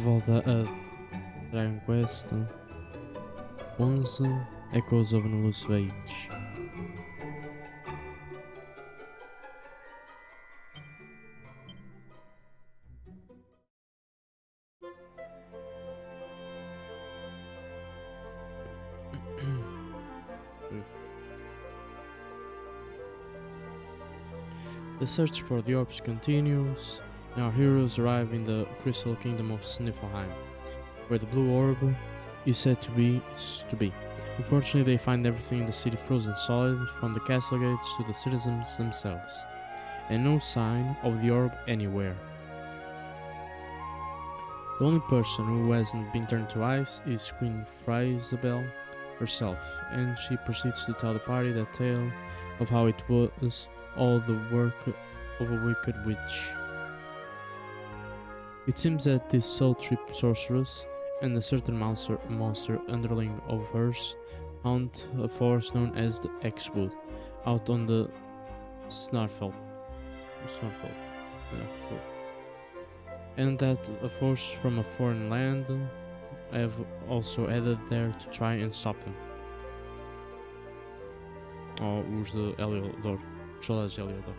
volta a Dragon Quest 11 Echoes of an Elusive Age. The search for the orbs continues. Our heroes arrive in the crystal kingdom of Sniffelheim, where the blue orb is said to be. Unfortunately, they find everything in the city frozen solid, from the castle gates to the citizens themselves, and no sign of the orb anywhere. The only person who hasn't been turned to ice is Queen Krystalinda herself, and she proceeds to tell the party that tale of how it was all the work of a wicked witch. It seems that this soul-trip sorceress and a certain monster underling of hers haunt a forest known as the X-Wood, out on the Snarfell. And that a force from a foreign land have also headed there to try and stop them. Ou os de Heliodor, os soldados de Heliodor.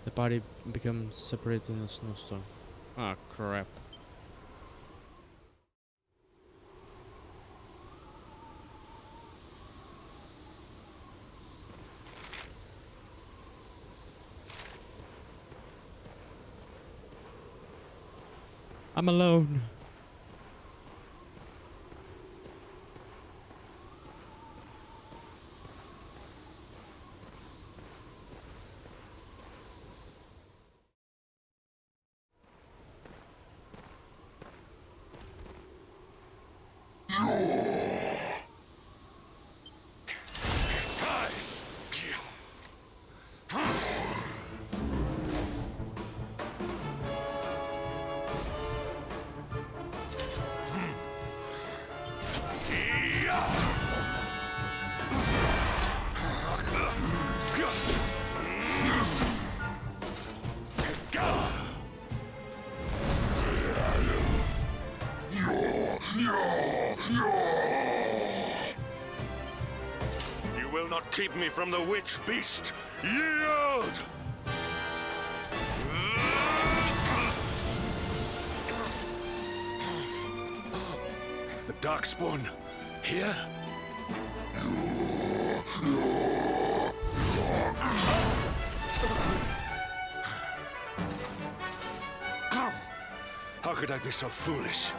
The party becomes separated in a snowstorm. Ah, crap. I'm alone. You will not keep me from the witch beast. Yield! The Darkspawn here? How could I be so foolish?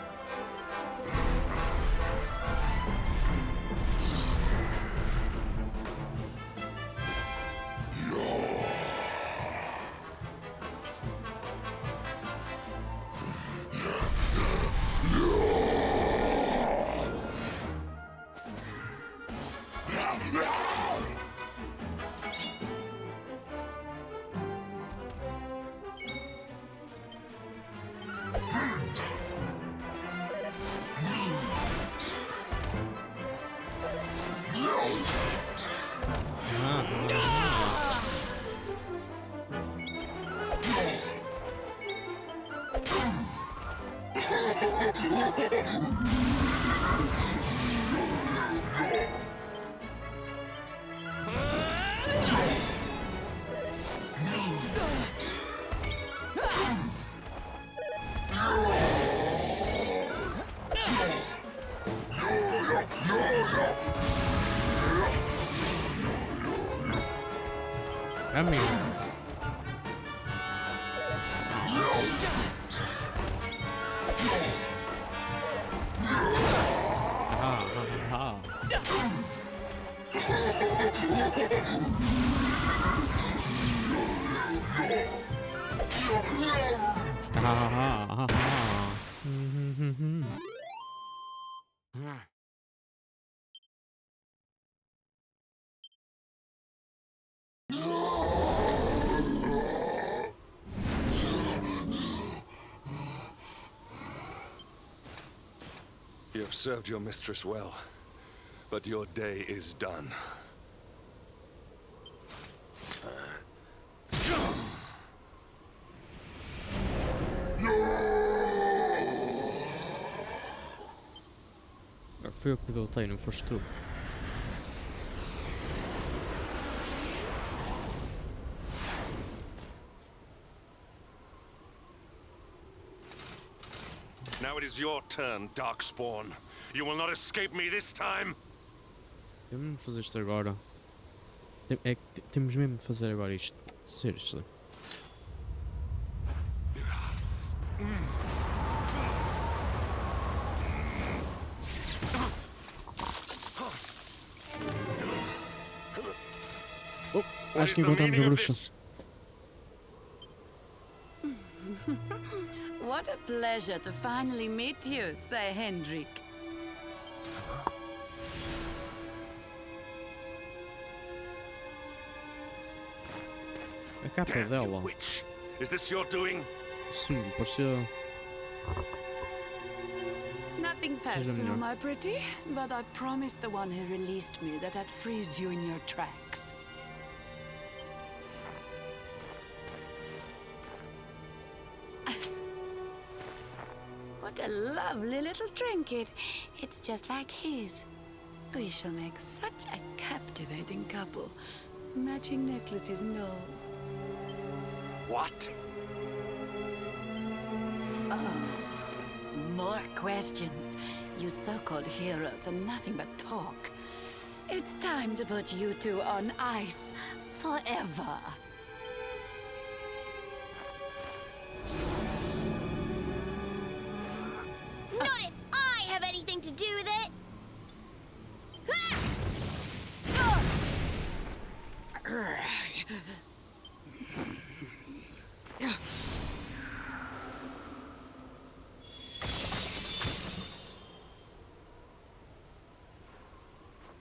Come here. Ha ha ha ha ha. You have served your mistress well, but your day is done. Foi eu que derrotei, não foste tu. Now it is your turn, Darkspawn. You will not escape me this time. Temos mesmo de fazer isto agora. É que temos mesmo de fazer agora isto. Seriously. Oh, acho que encontramos a bruxa. What a pleasure to finally meet you, Sir Hendrik. A capa Damn you, dela. witch. Is this your doing? Sim, parecia. Nothing personal, my pretty, but I promised the one who released me that I'd freeze you in your tracks. What a lovely little trinket. It's just like his. We shall make such a captivating couple. Matching necklaces and all. What? More questions. You so-called heroes are nothing but talk. It's time to put you two on ice forever. Not if I have anything to do with it!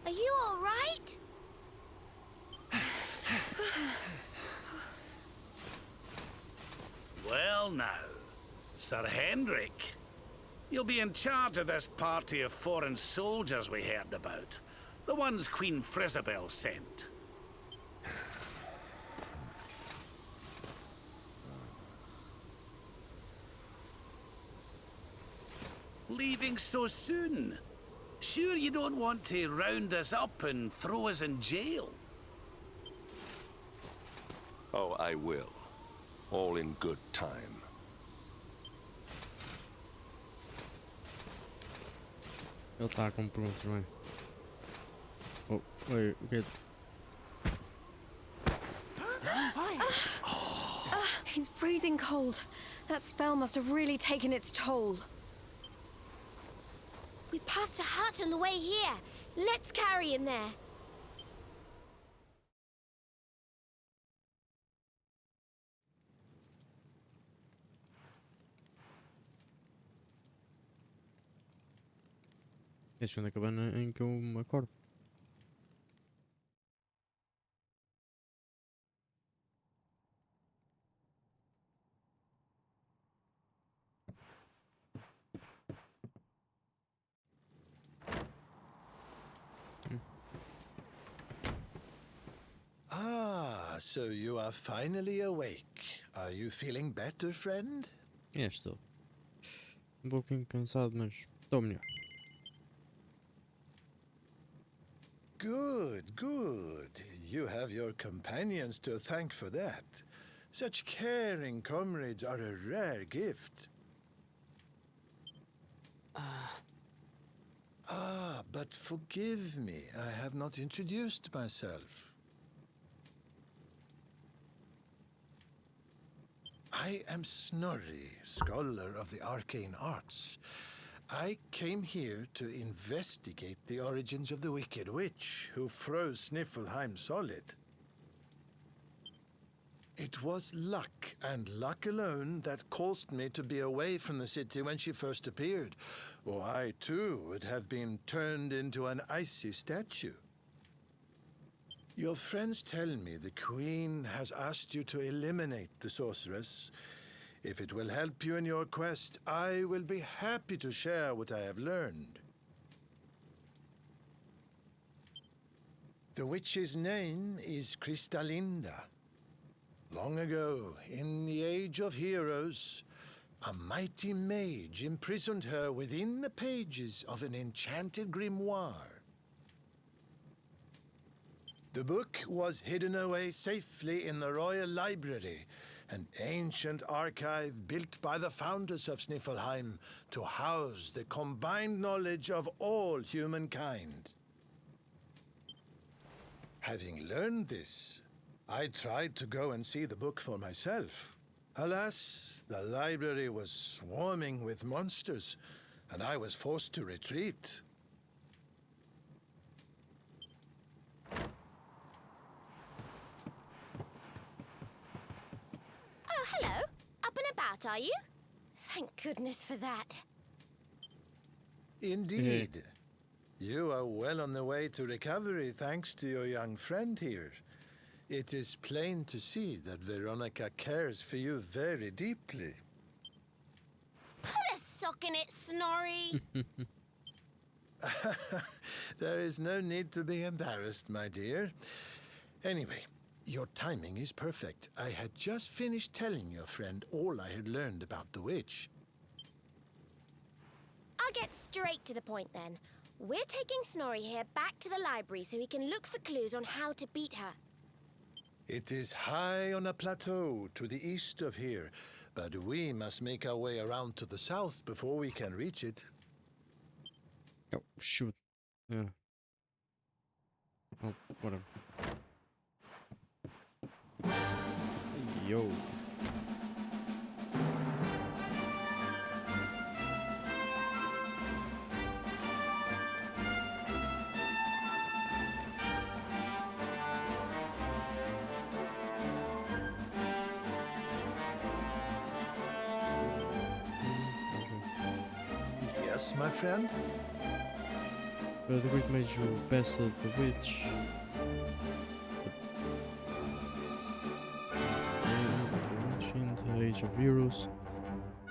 Are you all right? Well now, Sir Hendrik, you'll be in charge of this party of foreign soldiers we heard about. The ones Queen Frizabel sent. Leaving so soon? Sure you don't want to round us up and throw us in jail? Oh, I will. All in good time. Ele está com perguntas, não é? Oh, oi, o que é? He's freezing cold. That spell must have really taken its toll. We passed a hut on the way here. Let's carry him there. É a segunda cabana em que eu me acordo. Ah, so you are finally awake. Are you feeling better, friend? É, estou. Pouquinho cansado, mas estou melhor. Good, good. You have your companions to thank for that. Such caring comrades are a rare gift. But forgive me, I have not introduced myself. I am Snorri, scholar of the arcane arts. I came here to investigate the origins of the Wicked Witch who froze Sniffelheim solid. It was luck, and luck alone, that caused me to be away from the city when she first appeared, or I too would have been turned into an icy statue. Your friends tell me the Queen has asked you to eliminate the sorceress. If it will help you in your quest, I will be happy to share what I have learned. The witch's name is Krystalinda. Long ago, in the Age of Heroes, a mighty mage imprisoned her within the pages of an enchanted grimoire. The book was hidden away safely in the Royal Library, an ancient archive built by the founders of Sniffelheim to house the combined knowledge of all humankind. Having learned this, I tried to go and see the book for myself. Alas, the library was swarming with monsters, and I was forced to retreat. Oh, hello. Up and about, are you? Thank goodness for that. Indeed. You are well on the way to recovery thanks to your young friend here. It is plain to see that Veronica cares for you very deeply. Put a sock in it, Snorri. There is no need to be embarrassed, my dear. Anyway, your timing is perfect. I had just finished telling your friend all I had learned about the witch. I'll get straight to the point then. We're taking Snorri here back to the library so he can look for clues on how to beat her. It is high on a plateau to the east of here, but we must make our way around to the south before we can reach it. Oh, shoot. Yeah. Oh, whatever. Yo. Yes, my friend? The great mage who bested the witch. In the Age of Heroes,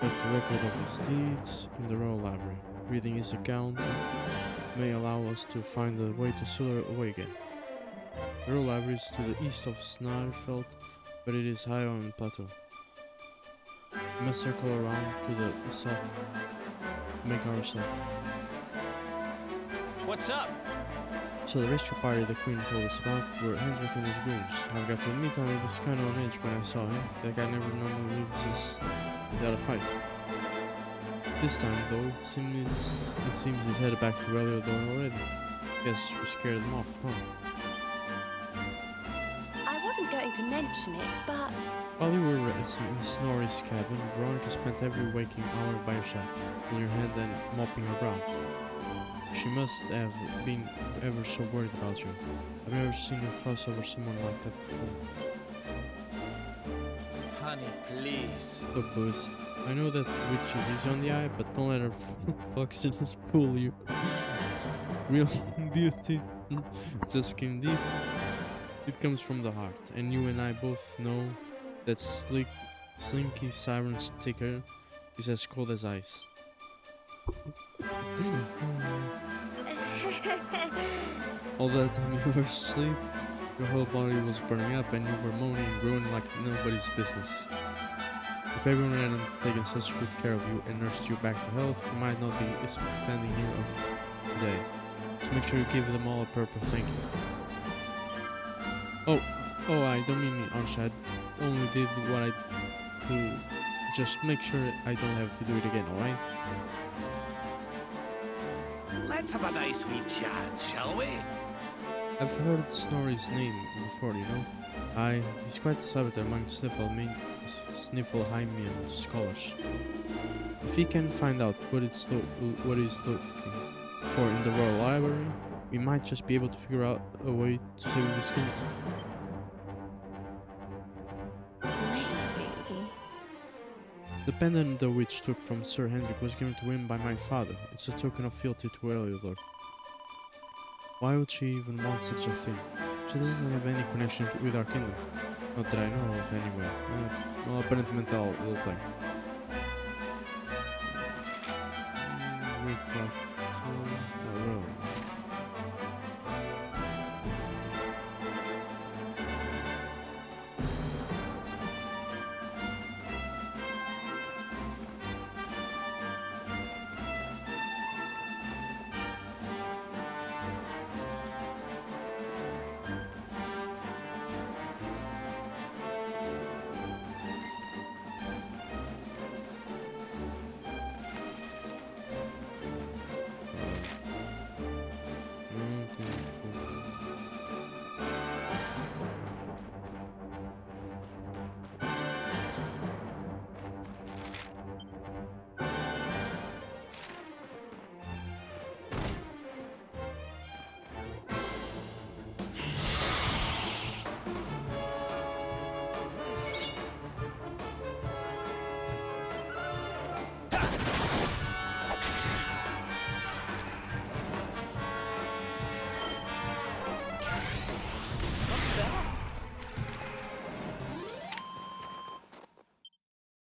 left a record of his deeds in the Royal Library. Reading his account may allow us to find a way to seal her away again. The Royal Library is to the east of Snarfeld, but it is high on the plateau. We must circle around to the south to make our ascent. What's up? So the rescue party the Queen told us about were Hendrik and his goons. I've got to admit I was kind of on edge when I saw him. That guy never normally leaves us without a fight. This time though, it seems he's headed back to Eliodor already. Guess we scared him off, huh? I wasn't going to mention it, but While you were resting in Snorri's cabin, Veronica spent every waking hour by her side, holding her hand and mopping her brow. She must have been ever so worried about you. I've never seen her fuss over someone like that before. Honey, please. Look, Louis, I know that witch is easy on the eye, but don't let her foxiness fool you. Real beauty just came deep. It comes from the heart, and you and I both know that slinky siren sticker is as cold as ice. All that time you were asleep, your whole body was burning up and you were moaning and groaning like nobody's business. If everyone hadn't taken such good care of you and nursed you back to health, you might not be standing here today. So make sure you give them all a purple thank you. Oh, I don't mean me, Arsha. I only did what I do. Just make sure I don't have to do it again, alright? Let's have a nice wee chat, shall we? I've heard Snorri's name before, you know. He's quite a celebrity among Sniffelheimian scholars. If he can find out what he's looking for in the Royal Library, we might just be able to figure out a way to save this kingdom. Maybe. The pendant the witch took from Sir Hendrik was given to him by my father. It's a token of fealty to Elusive. Why would she even want such a thing? She doesn't have any connection with our kingdom. Not that I know of, anyway. Well, aparentemente ele tem.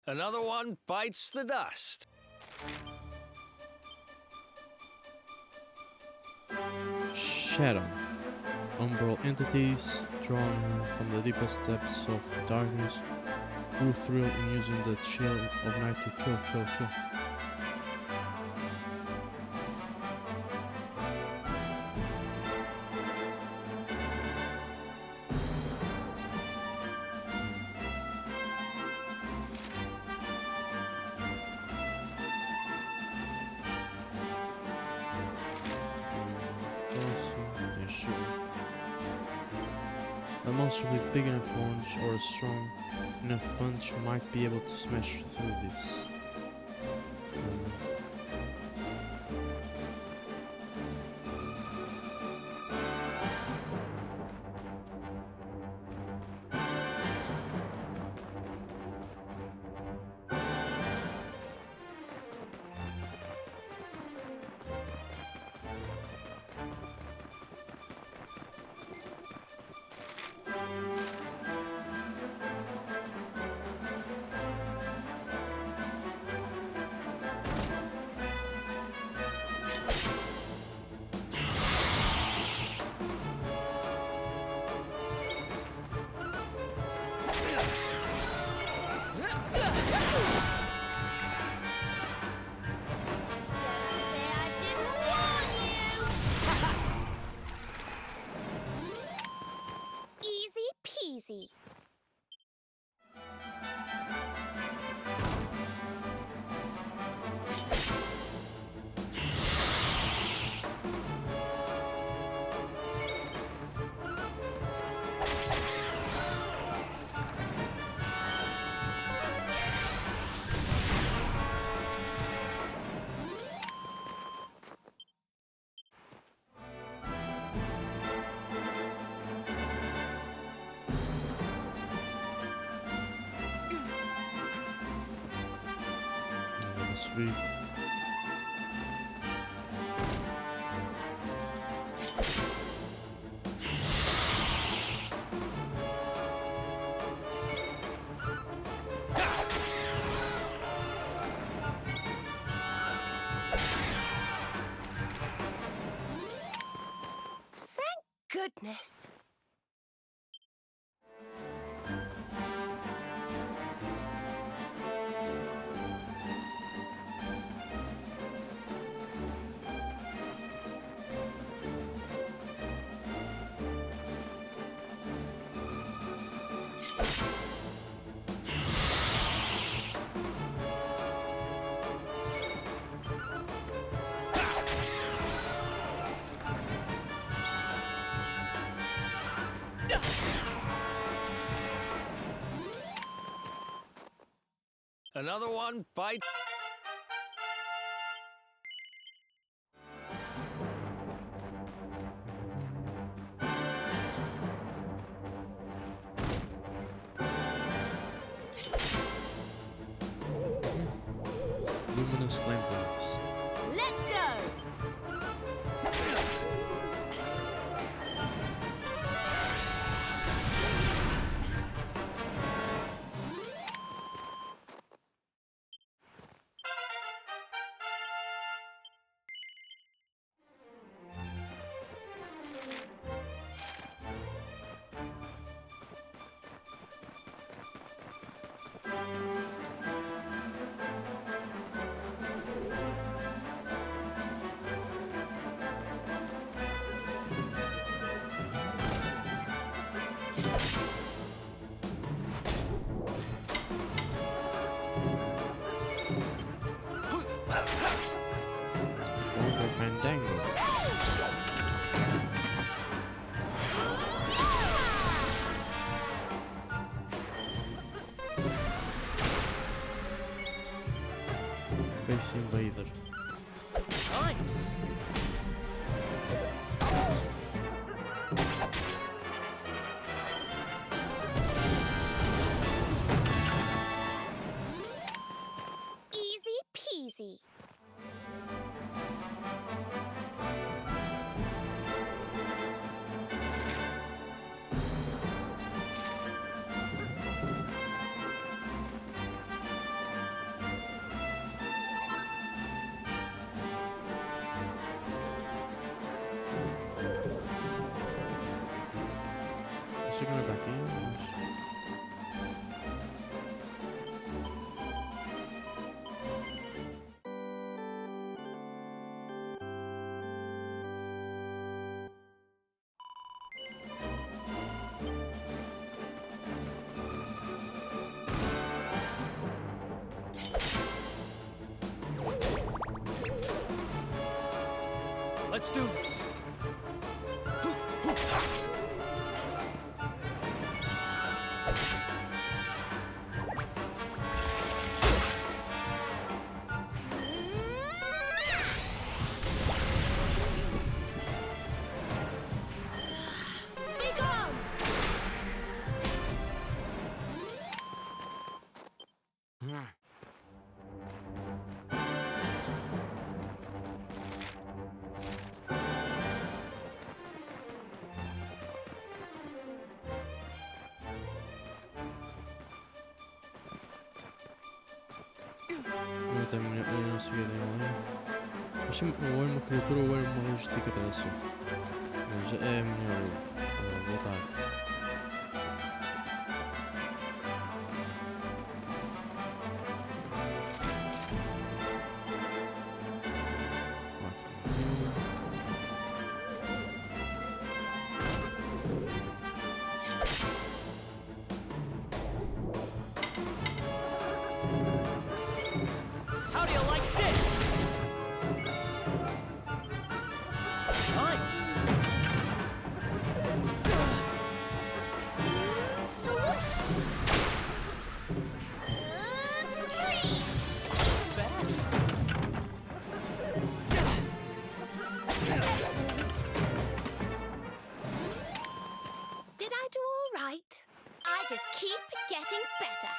Another one bites the dust. Shadow. Umbral entities drawn from the deepest depths of darkness who thrill in using the chill of night to kill. A monster with big enough horns or a strong enough punch might be able to smash through this. Easy. Sweet. Thank goodness. Another one bites. poisonous flame plants. Let's go! Bongo Fandango. Space Invader. Nice. Easy peasy. Chegando aqui, mas... Let's do this. Be gone! Eu não segui nenhuma. Achei ou é uma criatura ou é uma logística tração. Mas é melhor voltar. How do you like this? Nice. Swoosh! Freeze! Excellent. Did I do all right? I just keep getting better.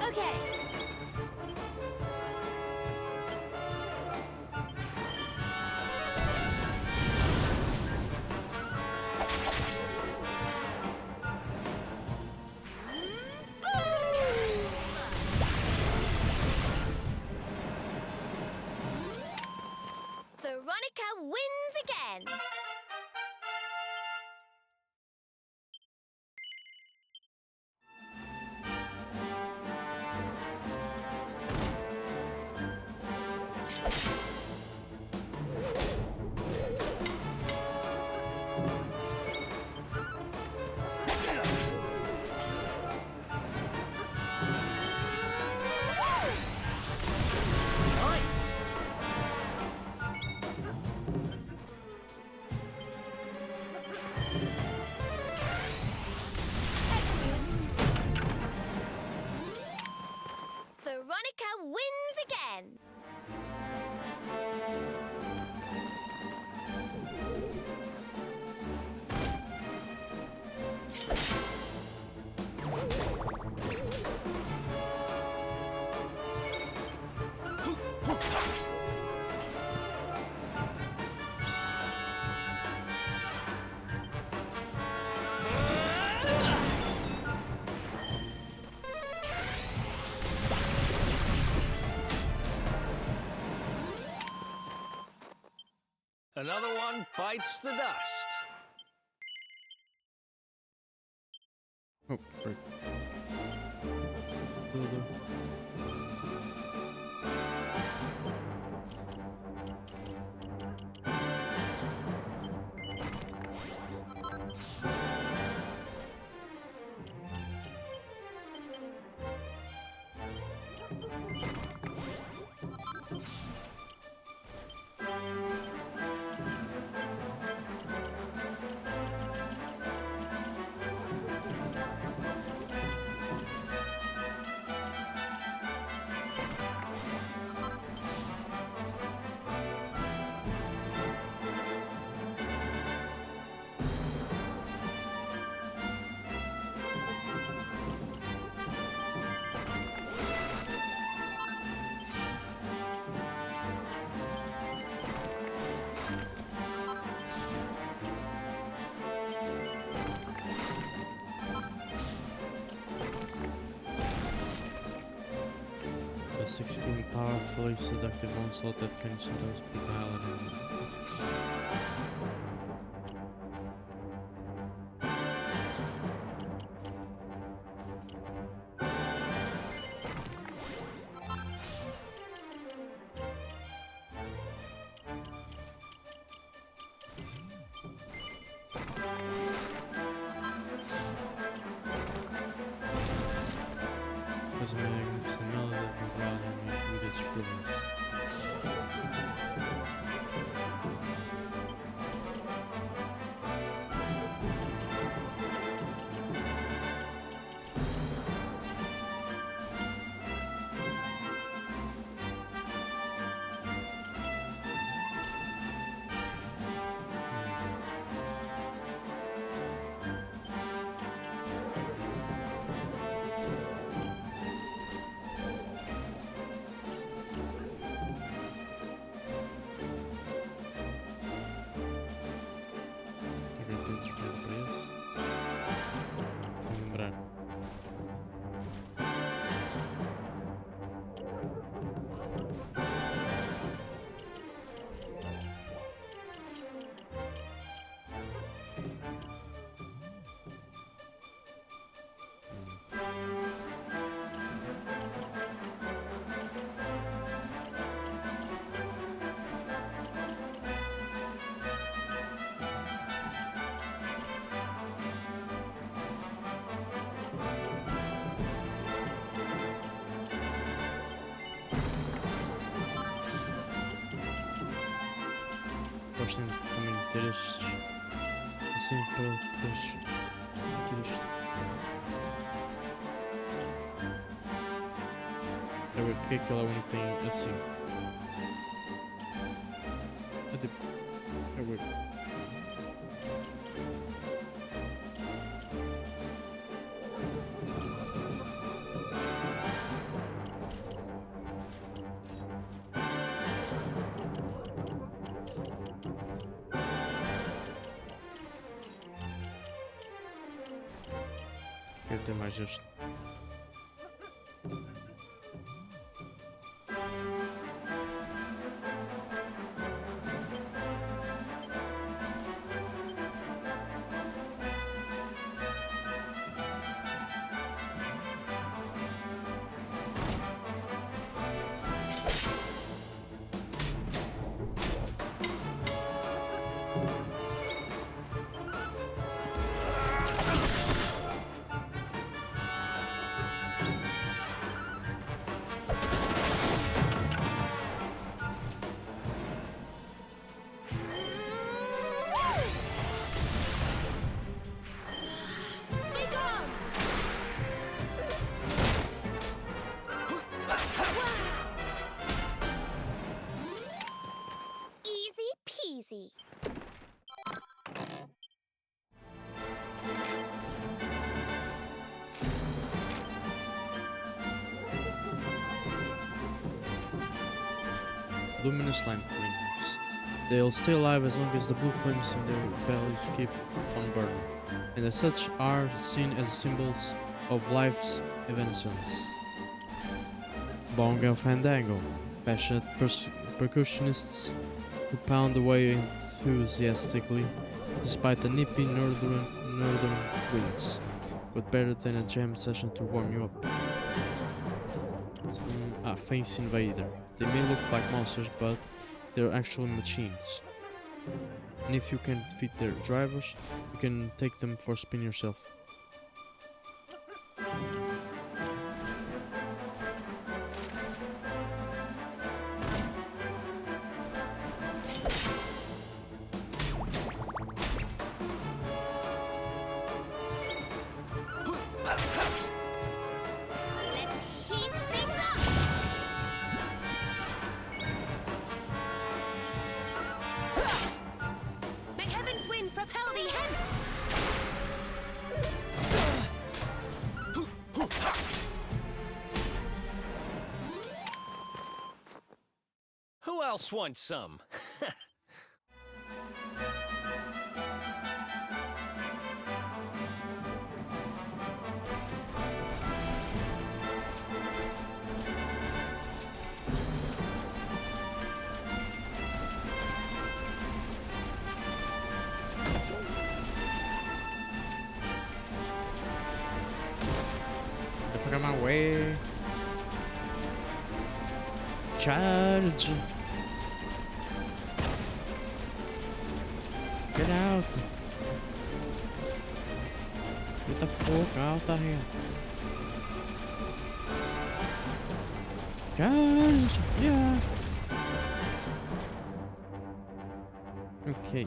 Okay. Veronica wins again. Nice. Another one bites the dust. Oh, frick. Builder. The 6 being powerfully seductive onslaught that can sometimes be violent. There's a magnificent melody that can bother me with its brilliance. Gostem também de ter estes assim para poderes ter isto. Eu ver porque é que ele é o único que tem assim. É tipo. Eu ver. Quero ter mais este. Easy peasy. Luminous slime rings. They'll stay alive as long as the blue flames in their bellies keep on burning, and as such are seen as symbols of life's evanescence. Bongo Fandango. Passionate percussionists who who pound away enthusiastically despite the nippy northern winds, but better than a jam session to warm you up. Face Invader. They may look like monsters, but they're actually machines. And if you can defeat their drivers, you can take them for a spin yourself. Who else wants some? Get the fuck out of my way. Charge! Get out! Get the fuck out of here! Charge! Yeah! Okay.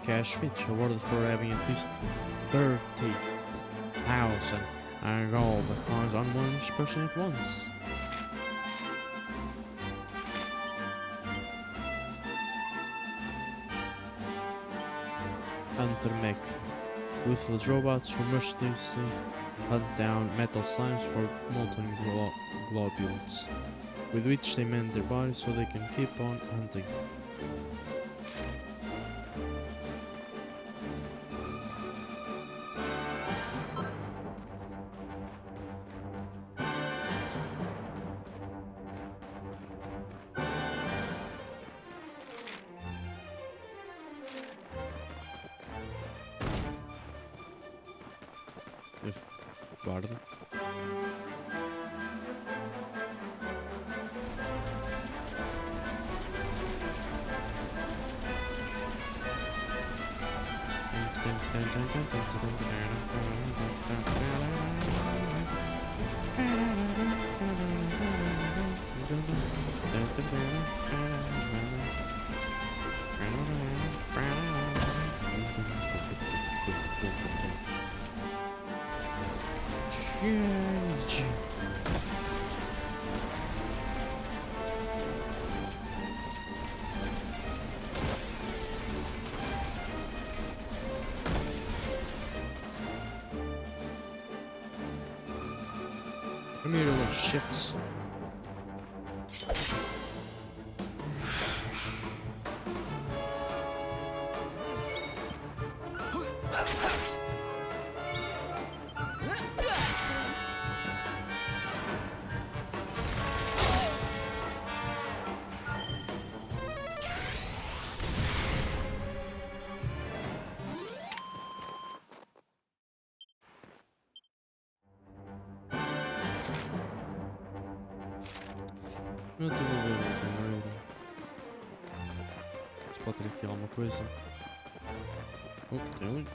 Cash Switch awarded for having at least 30,000 and gold coins on one person at once. Hunter Mech. Ruthless robots who mercilessly hunt down metal slimes for molten globules, with which they mend their bodies so they can keep on hunting. Vardı. Huge. Come here, little shits. Eu estou a ver o primeiro. Mas pode ter aqui alguma coisa. Oh, tem um.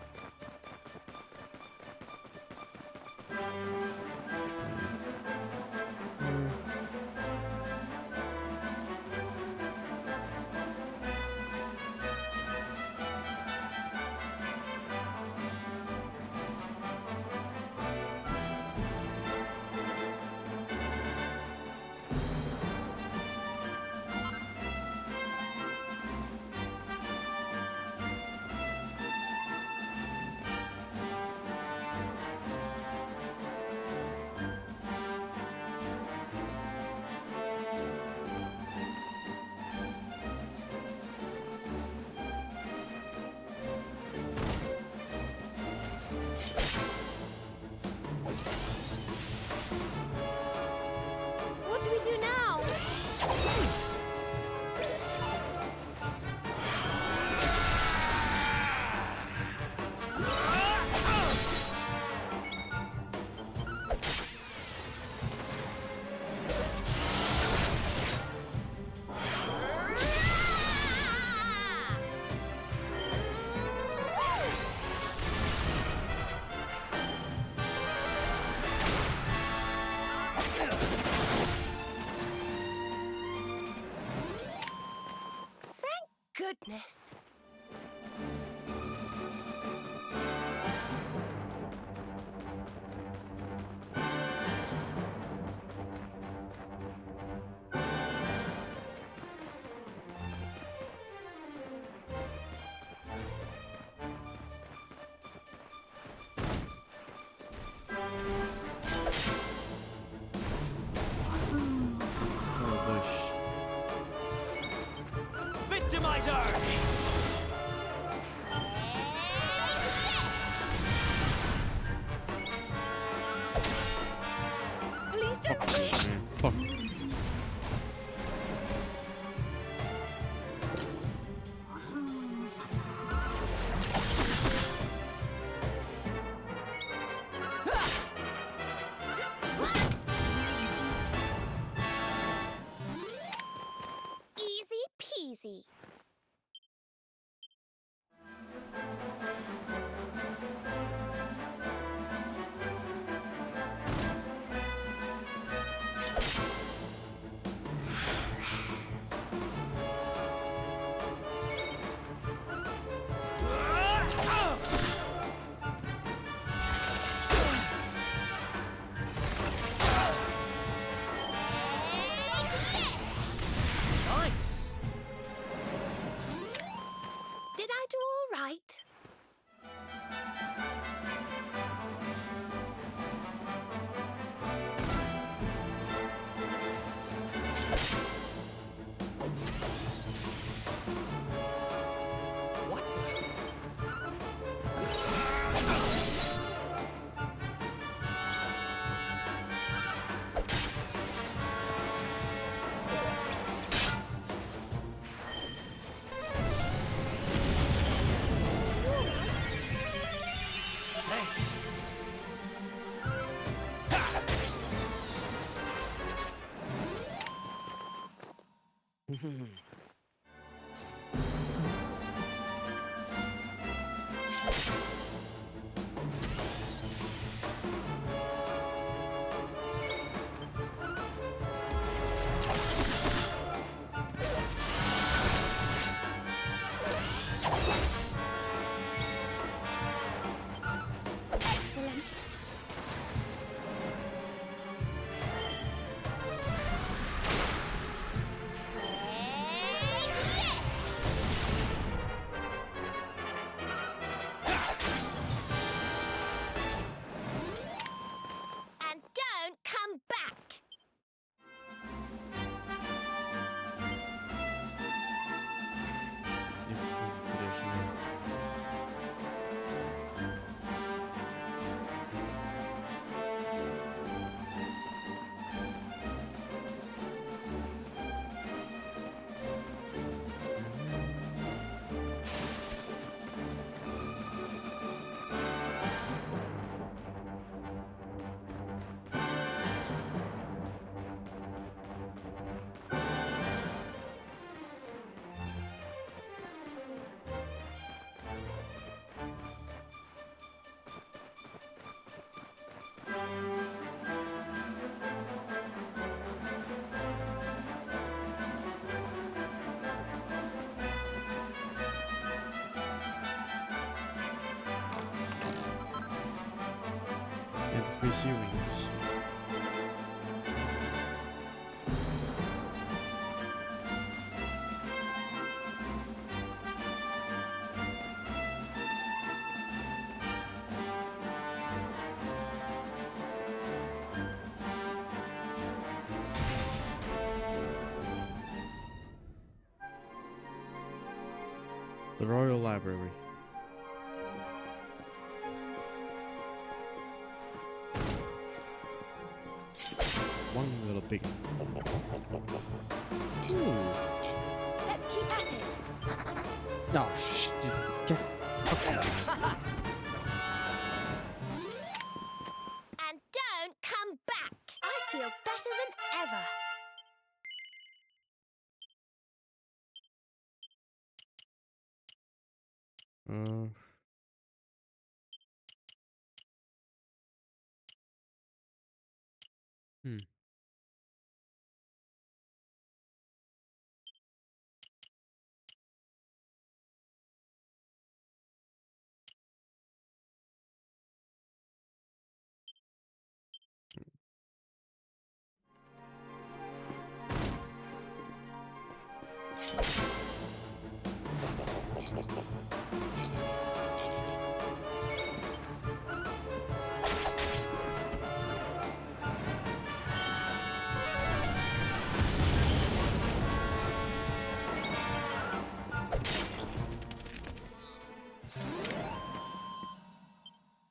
What do we do now? Goodness. Victimizer! Please don't miss. Fuck. Easy peasy. Nice! Did I do all right? Thanks. Excellent. 3 sea wings. The Royal Library. One little pig. Ooh. Let's keep at it. No, shh. Get. Okay. And don't come back. I feel better than ever. Hmm.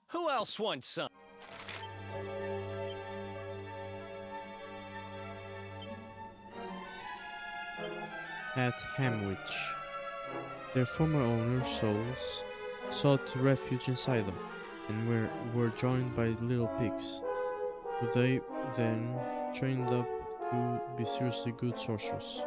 Who else wants some? At Hamwich. Their former owners' souls sought refuge inside them, and were joined by little pigs, who they then trained up to be seriously good sorcerers.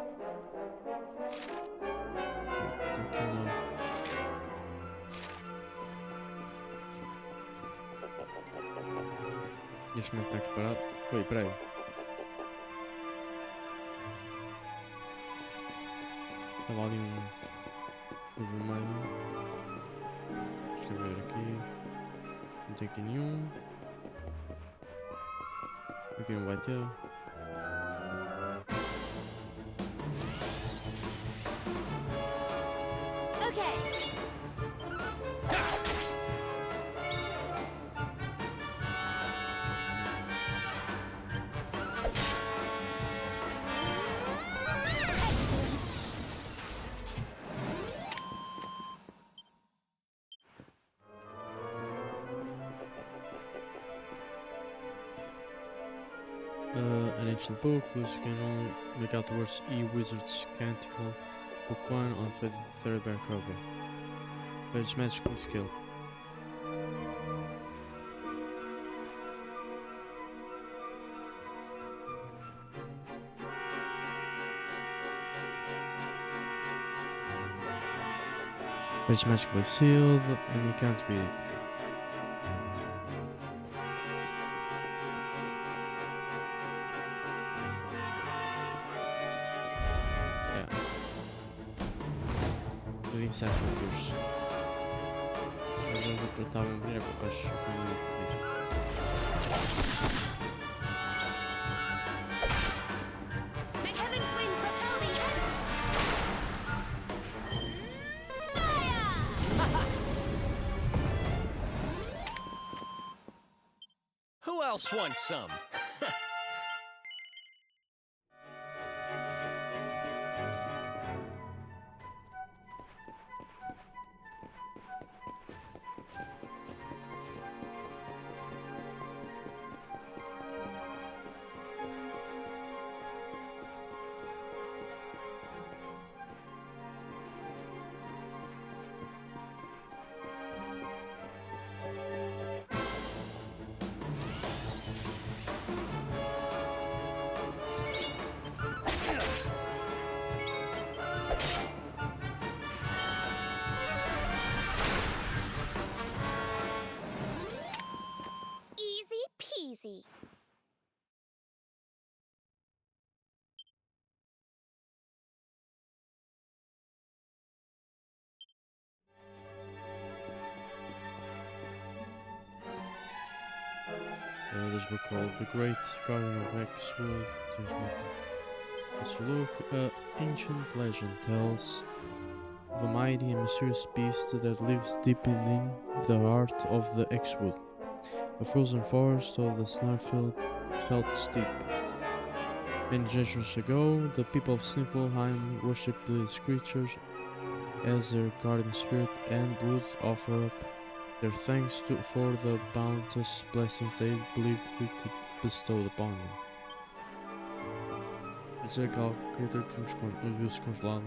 Este como é que está aqui parado? Oi, peraí. Estava ali um vermelho. Deixa eu ver aqui. Não tem aqui nenhum. Aqui não vai ter. Okay. An ancient book, which can only make out the words E-Wizard's Canticle, Book 1 on threadbare cover. But it's magically skilled. But it's magically sealed and you can't read it. Insetos futuros. Mas eu vou tratar o primeiro, acho que Who else wants some? children's book called The Great Garden of Exwood. Let's look. Ancient legend tells of a mighty and mysterious beast that lives deep in the heart of the Exwood, a frozen forest of the Snarfield felt steep. Many generations ago, the people of Sniffelheim worshipped these creatures as their guardian spirit and would offer up their thanks for the bounteous blessings they believed it bestowed upon them. Esse é aquela criatura que viu-se congelada.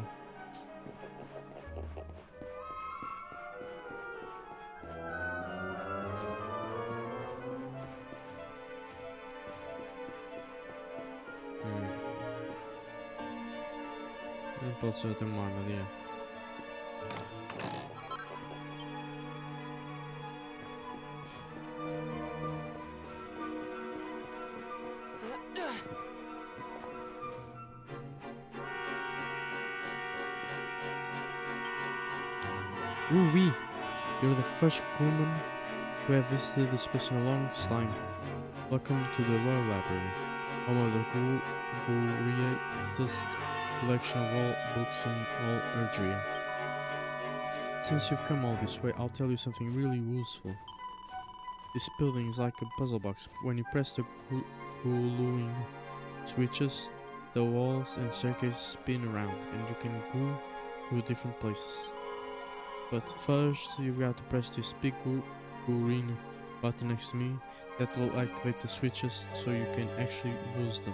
Não pode ser até uma armadilha. Ooh-wee! You're the first woman to have visited this place in a long time. Welcome to the Royal Library, home of the greatest collection of all books in all Erdrea. Since you've come all this way, I'll tell you something really useful. This building is like a puzzle box. When you press the gluing switches, the walls and staircases spin around, and you can go to different places. But first, you've got to press this big green button next to me. That will activate the switches so you can actually use them.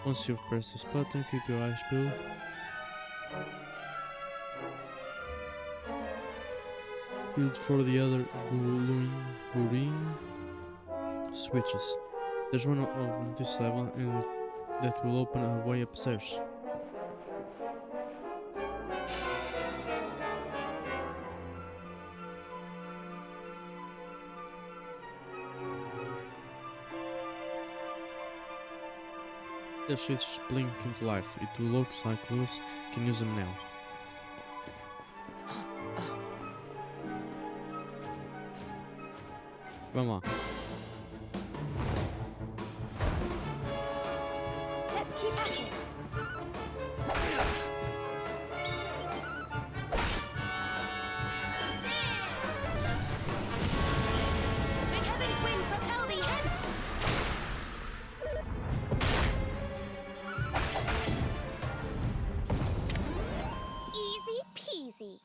Once you've pressed this button, keep your eyes peeled. For the other green switches. There's one on this level and that will open a way upstairs. The switches blink into life. It looks like Lewis can use them now. Vamos lá. Let's keep at it. Big heaven's winds propel thee hence. Easy peasy.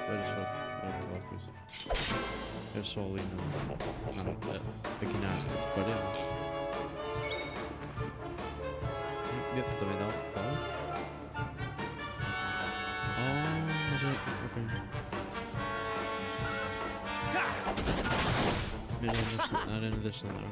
Era só aquela coisa. Era só ali aqui na parede. Também dá. Mas é. Ok. Mesmo na arena deste andar.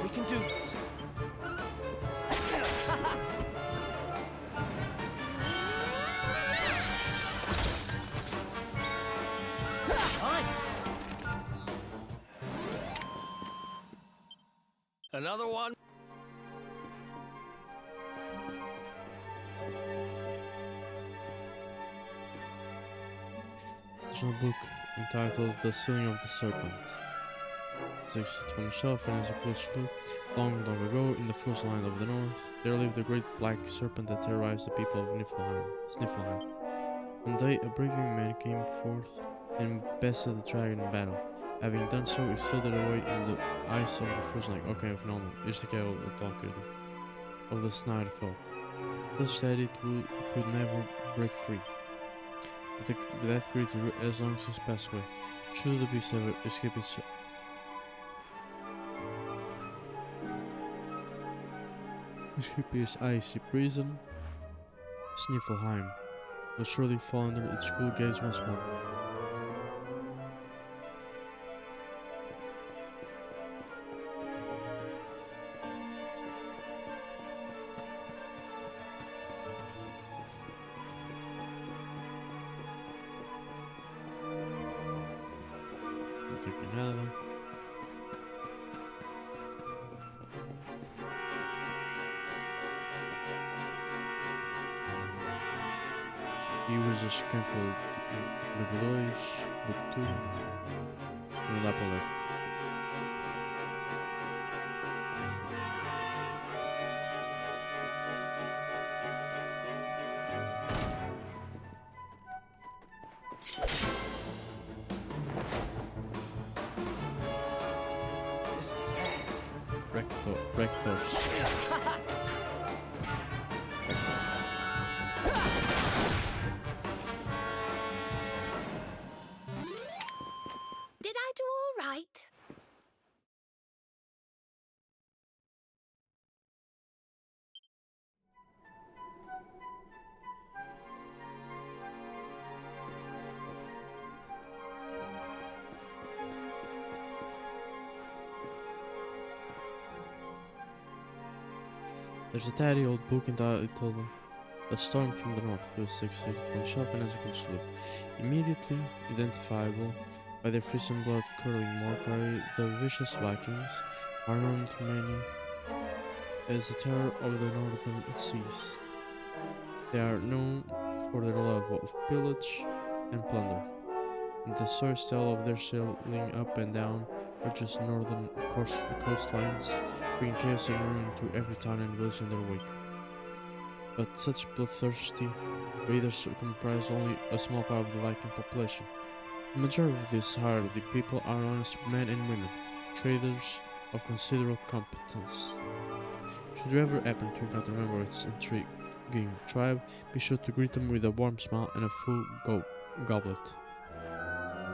We can do this. Nice. Another one? There's a book entitled The Sealing of the Serpent. It's existed from the shelf and as a close look. Long, long ago, in the frozen land of the north, there lived a great black serpent that terrorized the people of Sniffelheim. One day, a brave young man came forth and bested the dragon in battle. Having done so, he silted away in the ice of the frozen lake. Ok, afinal não. Este aqui é o Talker of the Snide felt. Such that it could never break free. But that creature has long since passed away. Should the beast ever escape his icy prison, Sniffelheim will surely fall under its cruel gaze once more. Não tem aqui nada. E hoje a Scantle livro 2, book 2. Não dá para ler. This is bad. Rectors. Did I do all right? There's a tatty old book entitled A Storm from the North, which existed from the shelf and has a close look. Immediately identifiable by their fierce and blood-curdling mockery, the vicious Vikings are known to many as the terror of the northern seas. They are known for their love of pillage and plunder, and the stories tell of their sailing up and down just northern coastlines, bringing chaos and ruin to every town and village in their wake. But such bloodthirsty raiders comprise only a small part of the Viking population. The majority of these hardy people are honest men and women, traders of considerable competence. Should you ever happen to encounter a member of its intriguing tribe, be sure to greet them with a warm smile and a full goblet.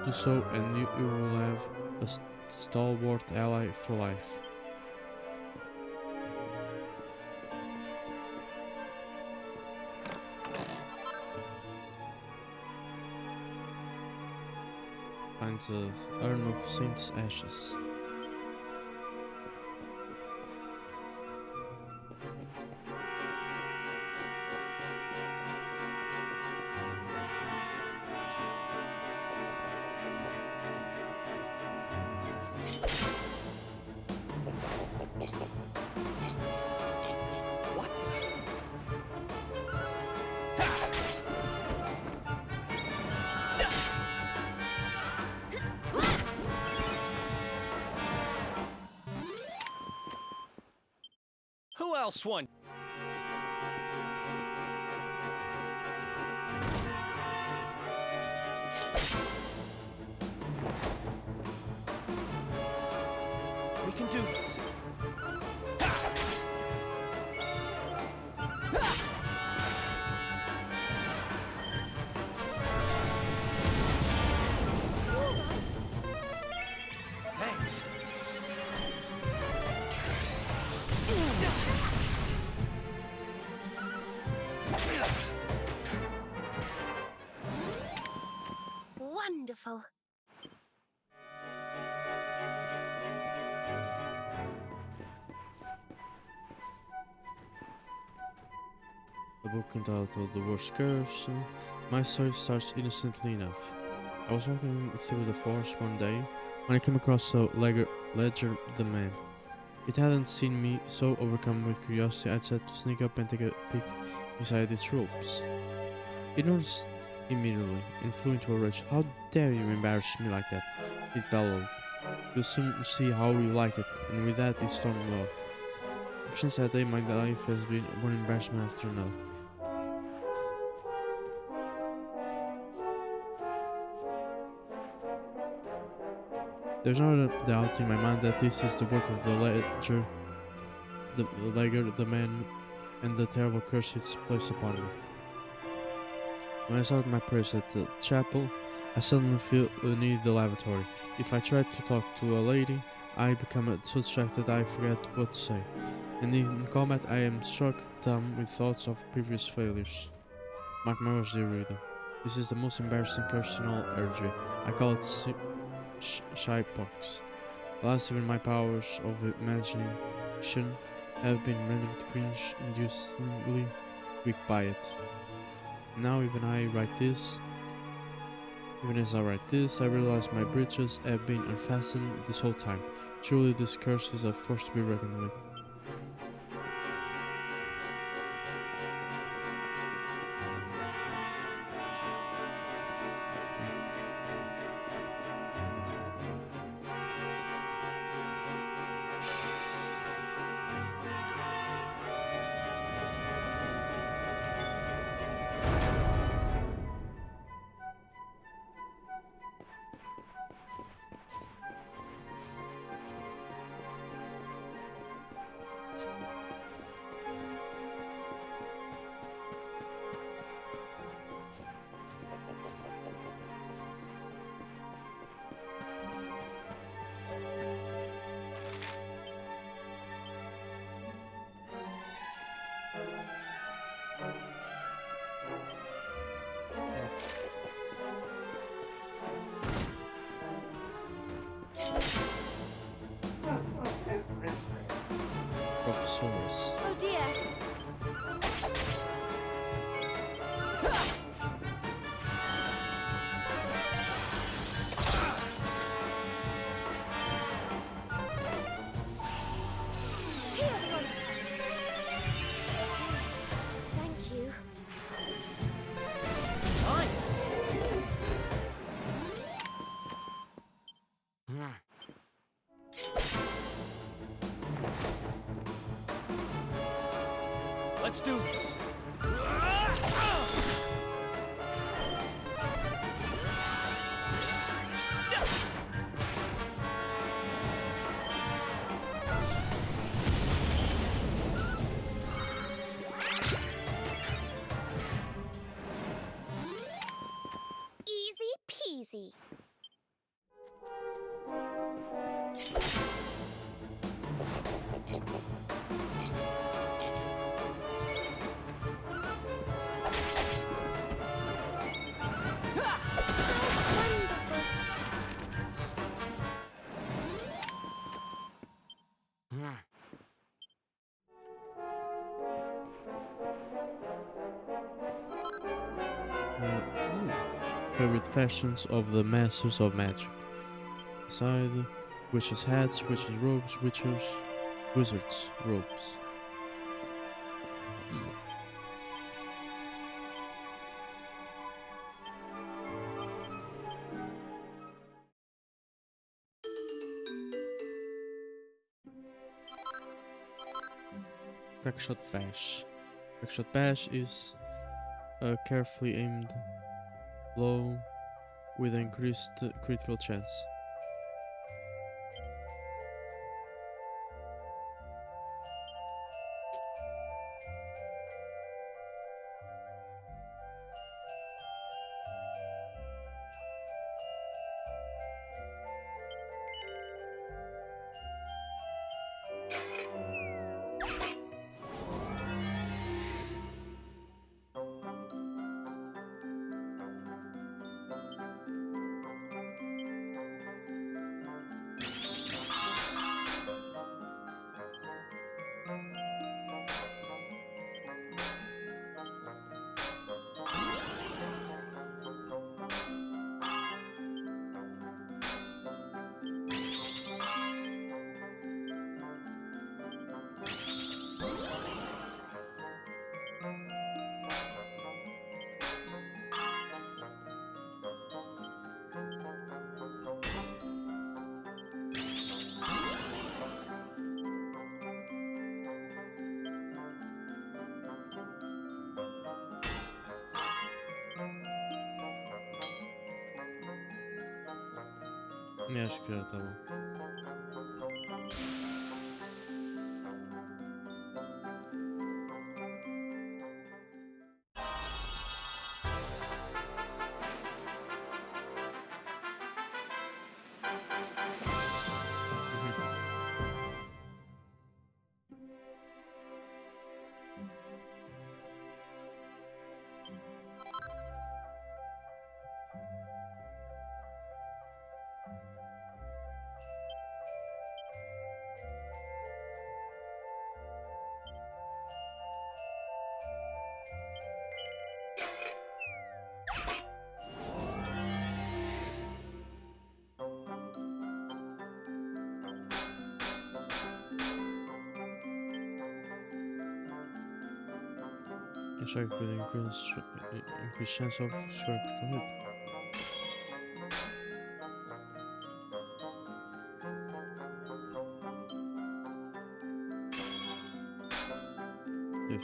Do so and you will have a stalwart ally for life. Finds a urn of saint's ashes. Who else won? We can do this. Thanks. Wonderful. book entitled The Worst Curse, my story starts innocently enough. I was walking through the forest one day when I came across a Ledger the Man. It hadn't seen me, so overcome with curiosity, I decided to sneak up and take a peek inside its robes. It noticed immediately and flew into a rage. "How dare you embarrass me like that?" it bellowed. "You'll soon see how you like it," and with that it stormed off. Ever since that day, my life has been one embarrassment after another. There's not a doubt in my mind that this is the work of the Ledger, the Man, and the terrible curse it's placed upon me. When I started my prayers at the chapel, I suddenly feel need the lavatory. If I try to talk to a lady, I become so distracted I forget what to say. And in combat, I am struck dumb with thoughts of previous failures. Mark my words, dear reader. This is the most embarrassing curse in all Erdre. I call it Shypox. Alas, even my powers of imagination have been rendered cringe-inducingly weak by it. Now even as I write this, I realize my britches have been unfastened this whole time. Surely this curse is a force to be reckoned with. Professors. Oh dear. Here, everyone. Thank you. Nice. Let's do this. Easy peasy. Favorite fashions of the Masters of Magic. Side, witches' hats, witches' robes, wizards' robes. Crackshot Bash. Crackshot Bash is a carefully aimed blow with increased critical chance. Acho que já tá bom. A shark will increase chance of shark to hit. If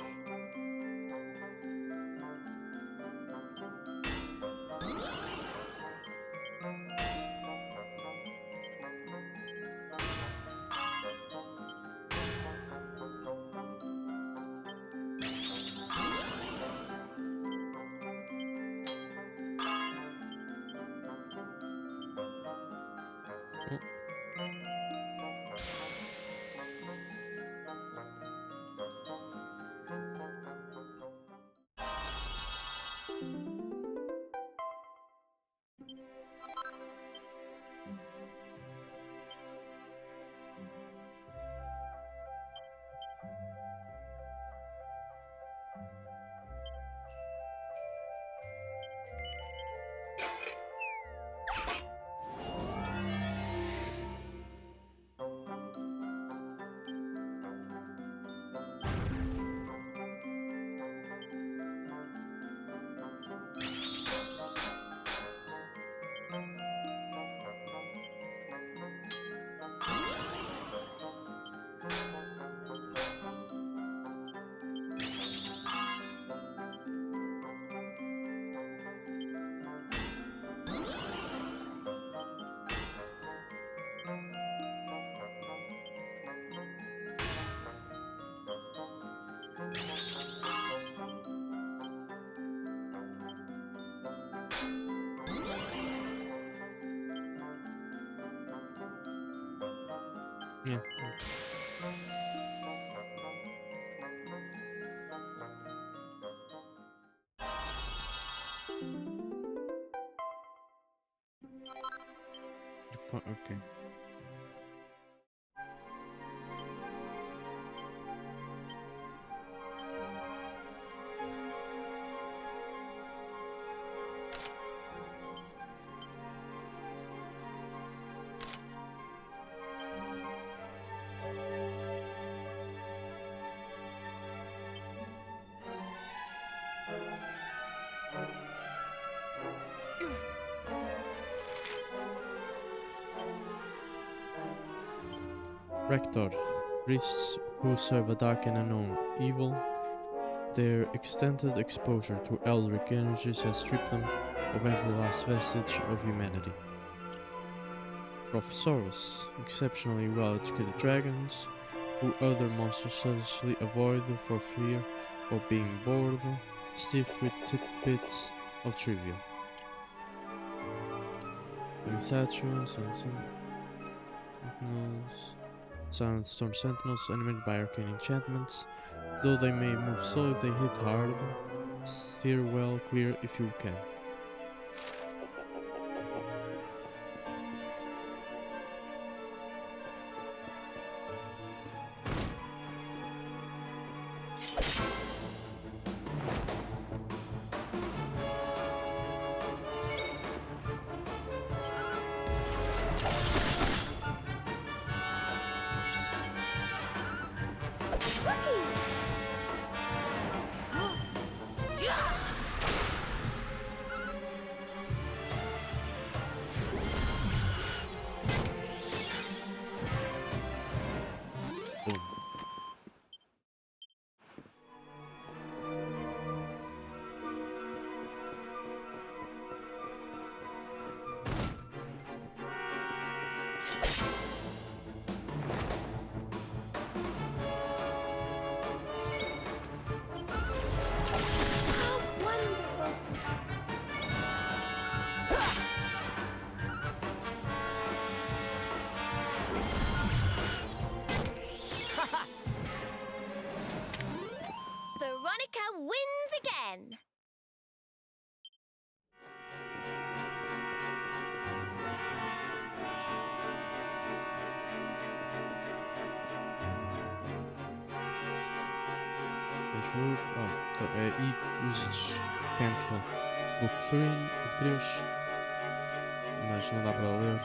yeah. Okay. Rector. Priests who serve a dark and unknown evil. Their extended exposure to eldritch energies has stripped them of every last vestige of humanity. Professors, exceptionally well-educated dragons, who other monsters selfishly avoid for fear of being bored, stiff with tidbits of trivia. Living statues and sentinels, silent storm sentinels animated by arcane enchantments. Though they may move slowly, they hit hard. Steer well clear if you can. Boom. Which book? Oh, usage Tentacle. Book 3, mas não dá para ler.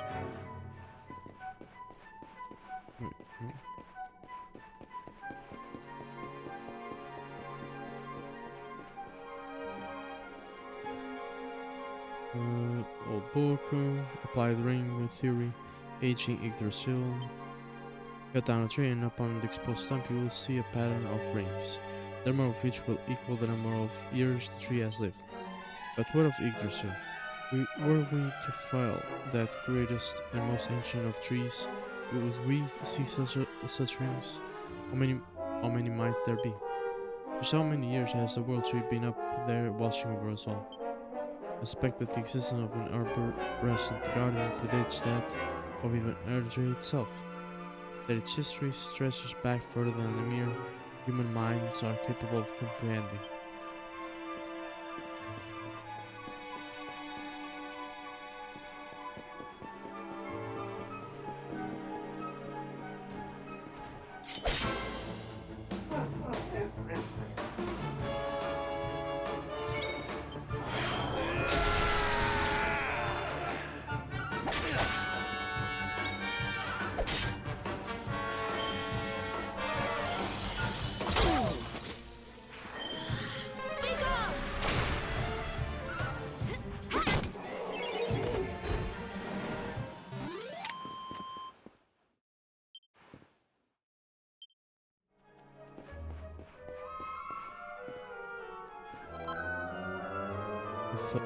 Old book, applied ring theory, aging Yggdrasil. Cut down a tree and upon the exposed stump you will see a pattern of rings. The number of each will equal the number of years the tree has lived. But what of Yggdrasil? Were we to fell that greatest and most ancient of trees, would we see such rings? How many might there be? For how many years has the world tree been up there watching over us all? I suspect that the existence of an arborescent garden predates that of even Erdre itself, that its history stretches back further than the mere human minds are capable of comprehending.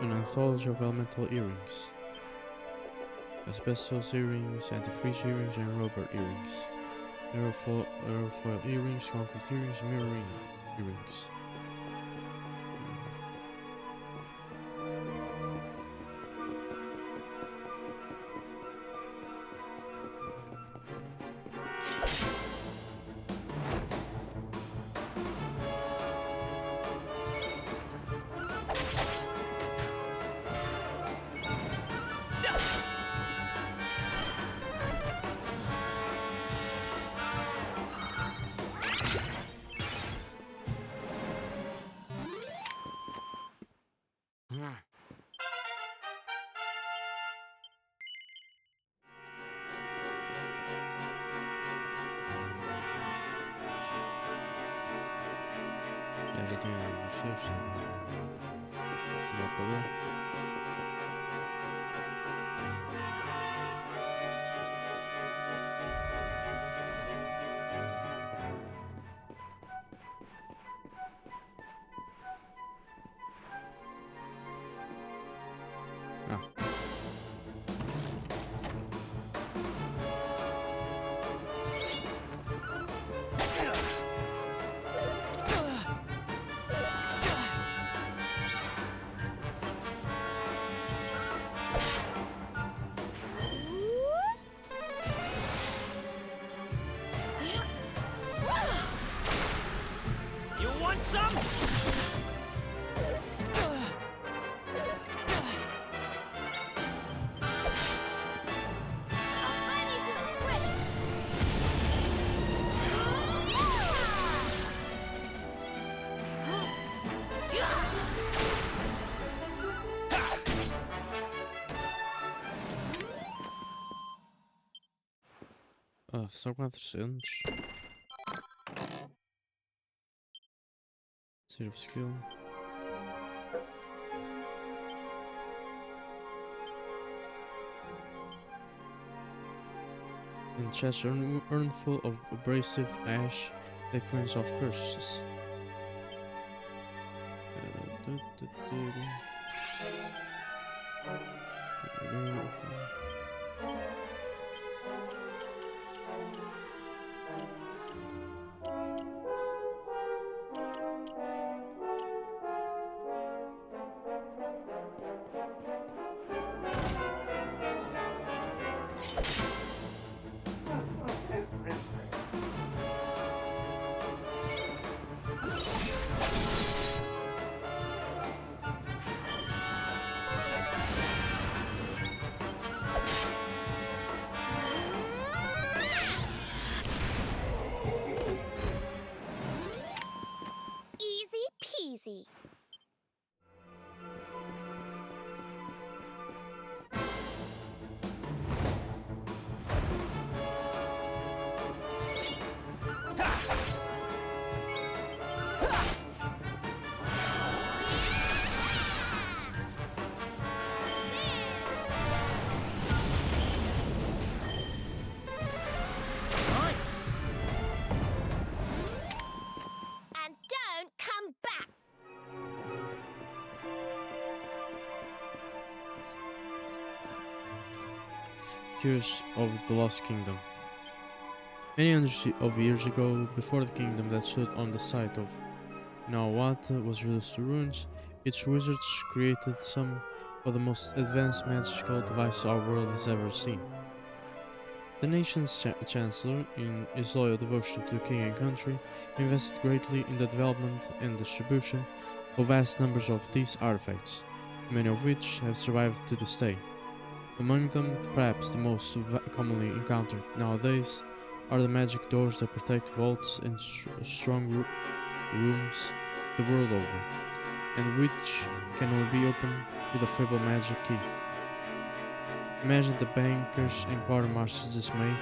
An anthology of elemental earrings. Asbestos earrings, antifreeze earrings, and rubber earrings. Aerofoil earrings, concrete earrings, mirroring earrings. Já tinha os seus. Não há problema. São 400. Save skill. And chest urn full of abrasive ash that cleans off curses. Curse of the Lost Kingdom. Many hundreds of years ago, before the kingdom that stood on the site of Nawata was reduced to ruins, its wizards created some of the most advanced magical devices our world has ever seen. The nation's chancellor, in his loyal devotion to the king and country, invested greatly in the development and distribution of vast numbers of these artifacts, many of which have survived to this day. Among them, perhaps the most commonly encountered nowadays, are the magic doors that protect vaults and strong rooms the world over, and which can only be opened with a feeble magic key. Imagine the bankers and quartermasters' dismay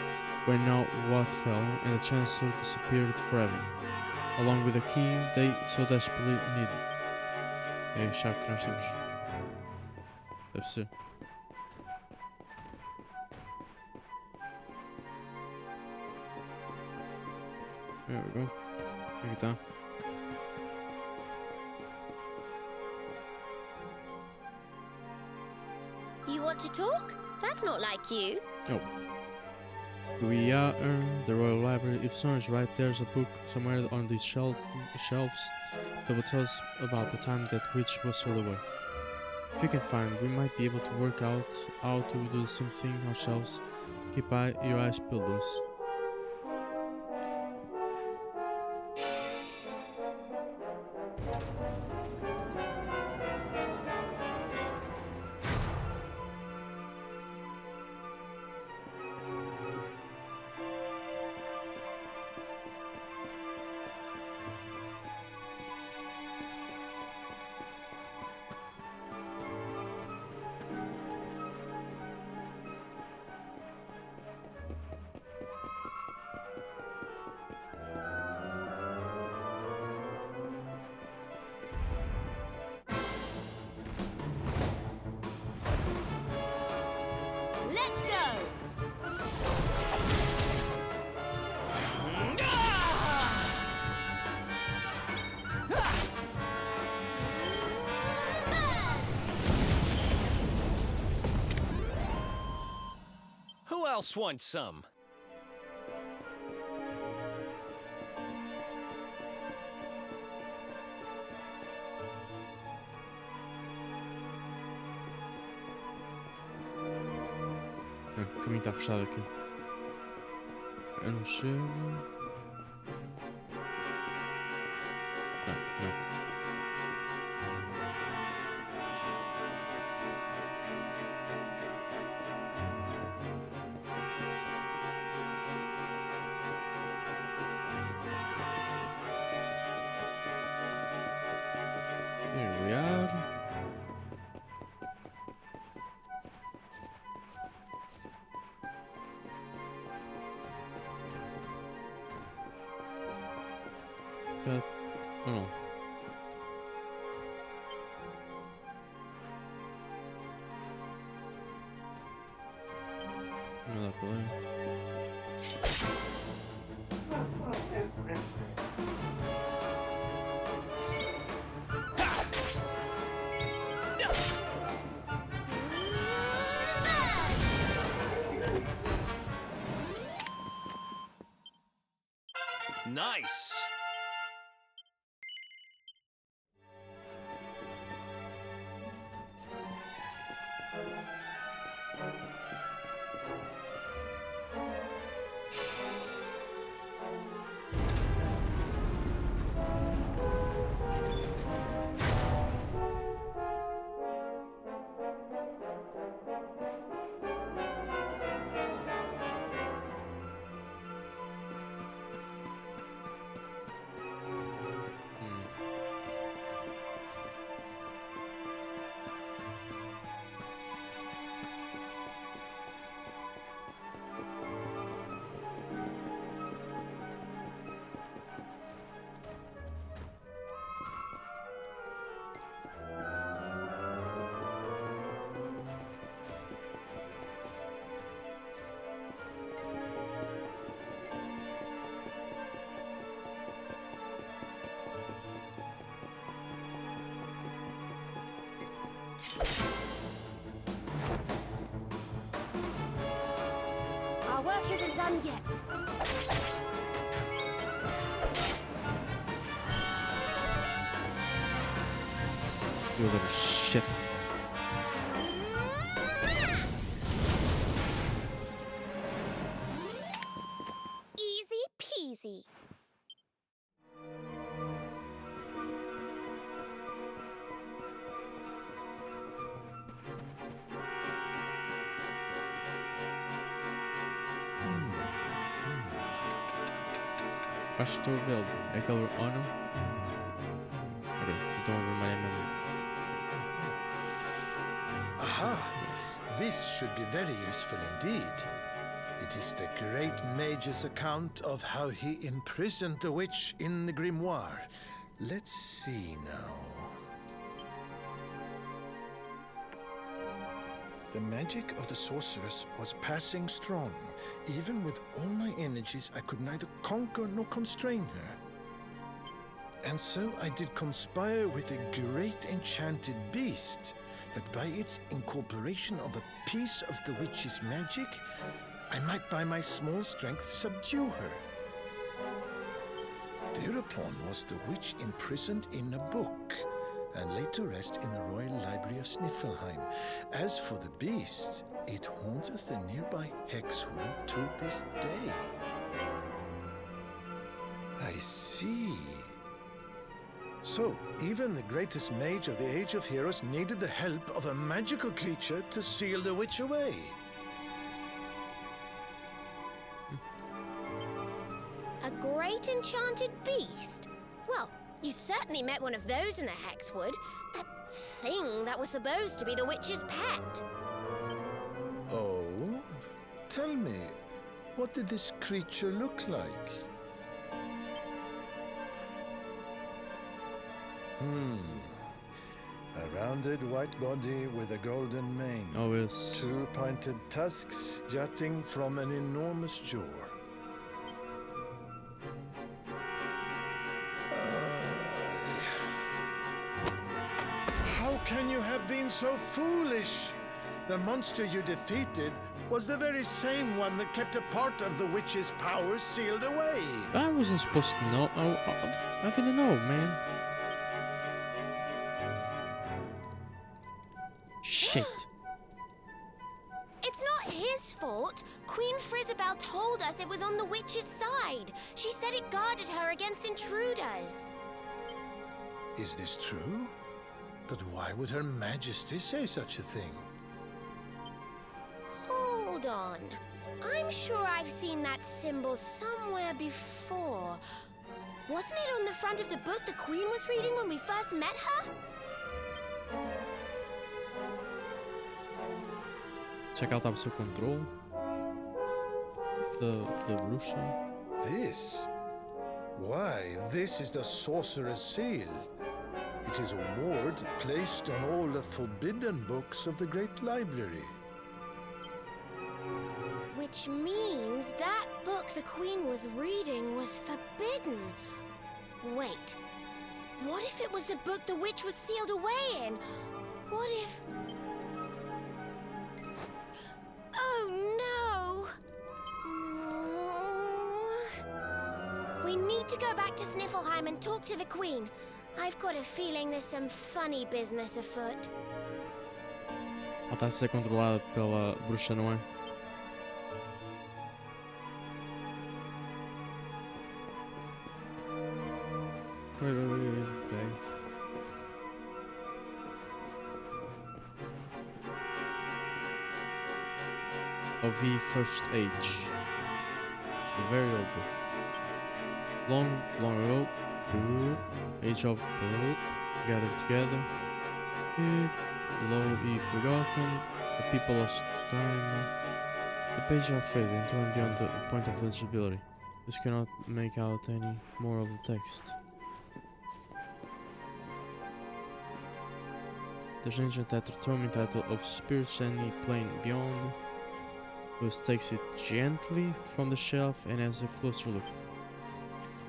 when now what fell and the chancellor disappeared forever, along with the key they so desperately needed. É a chave que nós temos. Deve ser. There we go. Aqui está. You want to talk? That's not like you. Oh. We are the Royal Library. If Sono's right, there's a book somewhere on these shelves that will tell us about the time that witch was sold away. If you can find, we might be able to work out how to do the same thing ourselves. Keep your eyes peeled, Lewis. Let's go! Who else wants some? O caminho está fechado aqui. Eu não chego. Não. Here we are. Oh. Não dá pra ler. Nice! isn't done yet. You little shit. Easy peasy. Ashtoville, Ekelor Honor. Ok, então vou vermelho mesmo. Aha! This should be very useful indeed. It is the great mage's account of how he imprisoned the witch in the grimoire. Let's see now. The magic of the sorceress was passing strong. Even with all my energies, I could neither conquer nor constrain her. And so I did conspire with a great enchanted beast, that by its incorporation of a piece of the witch's magic, I might by my small strength subdue her. Thereupon was the witch imprisoned in a book, and laid to rest in the Royal Library of Sniffelheim. As for the beast, it haunteth the nearby Hexwood to this day. I see. So, even the greatest mage of the Age of Heroes needed the help of a magical creature to seal the witch away. A great enchanted beast? Well, you certainly met one of those in the Hexwood. That thing that was supposed to be the witch's pet. Oh? Tell me, what did this creature look like? A rounded white body with a golden mane. Oh, yes. Two pointed tusks jutting from an enormous jaw. How can you have been so foolish? The monster you defeated was the very same one that kept a part of the witch's power sealed away. I wasn't supposed to know. I didn't know, man. Shit. It's not his fault. Queen Frizzabelle told us it was on the witch's side. She said it guarded her against intruders. Is this true? But why would Her Majesty say such a thing? Hold on. I'm sure I've seen that symbol somewhere before. Wasn't it on the front of the book the Queen was reading when we first met her? Será que ela estava sob controle? Da bruxa? This? Why, this is the Sorcerer's Seal. It is a ward placed on all the forbidden books of the Great Library. Which means that book the Queen was reading was forbidden. Wait, what if it was the book the witch was sealed away in? What if... Oh no! We need to go back to Sniffelheim and talk to the Queen. I've got a feeling there's some funny business afoot. Ela está a ser controlada pela bruxa, não é? Okay. Of the first age. The very old book. Long, long ago, age of blood, gathered together. Low e forgotten, the people lost time. The pages are faded and torn beyond the point of legibility. This cannot make out any more of the text. There's an ancient tome title of Spirits Any Plane Beyond. Lewis takes it gently from the shelf and has a closer look.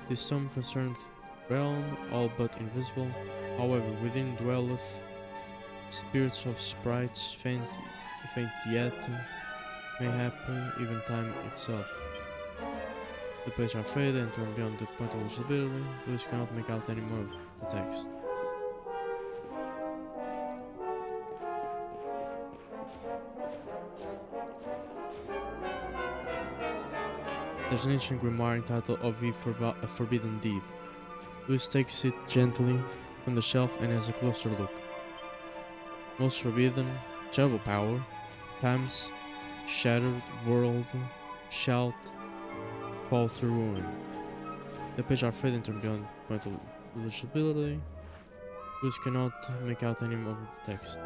This tome concerneth realm all but invisible, however within dwelleth spirits of sprites faint yet, mayhap even time itself. The pages are faded and torn beyond the point of legibility. Blues cannot make out any more of the text. There's an ancient grimoire entitled Of a Forbidden Deed. Lewis takes it gently from the shelf and has a closer look. Most forbidden, terrible power, times, shattered world, shout, fall to ruin. The pages are faded and turned beyond point of legibility. Lewis cannot make out any more of the text.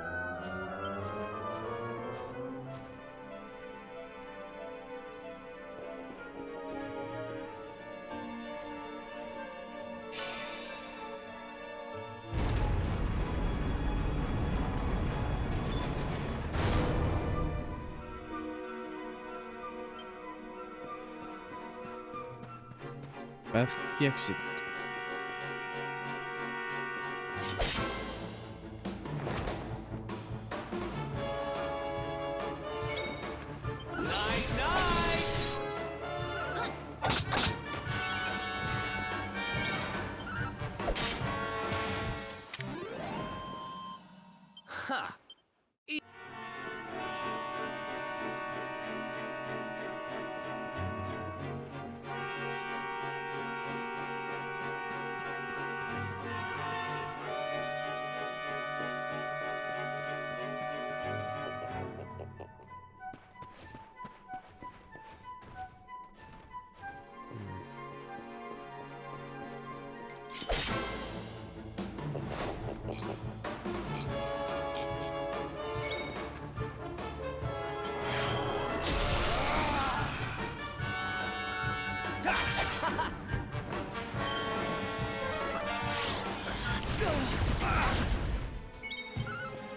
Path to the exit. Night, night! Ha!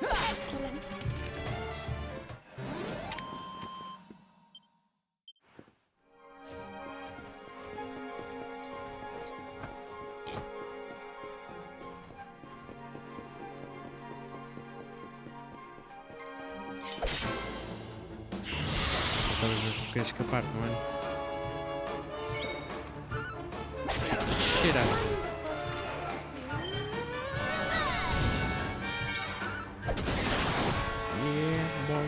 Excellent. Estavas a querer escapar, não é? Cheira! Yeah, boy.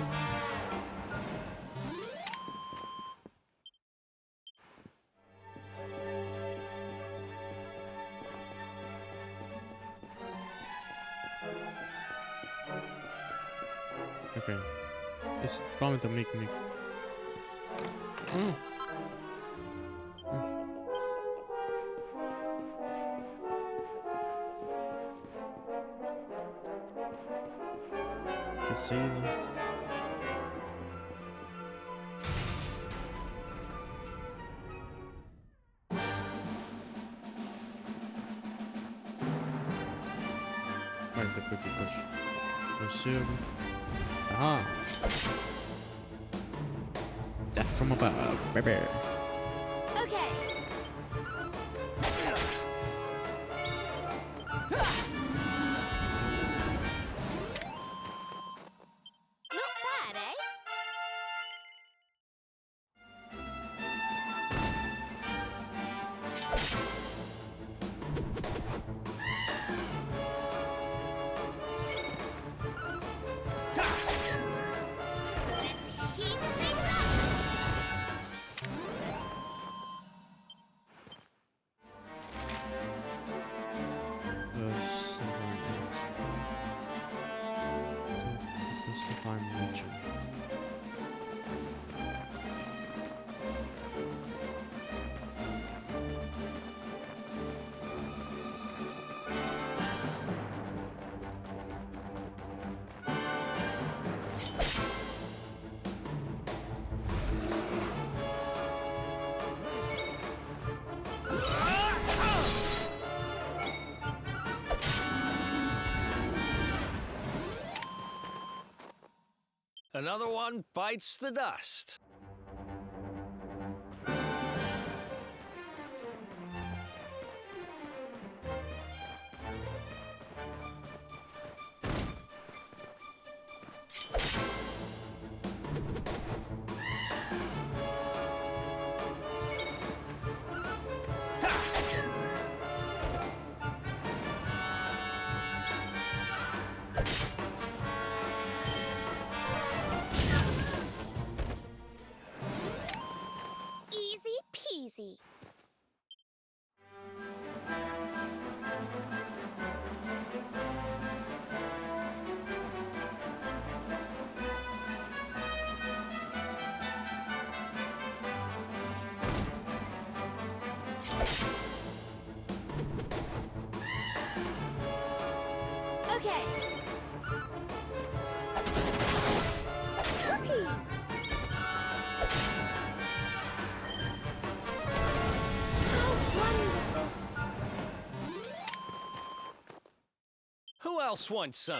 Okay. It's probably to make me. Casino. Vai ter por aqui depois. Consigo. Aha! Death from above, baby. Okay. Not bad, eh? Let's heat things up! Something else. Just to find nature. Another one bites the dust. Okay. Whoopee! How wonderful! Who else wants some?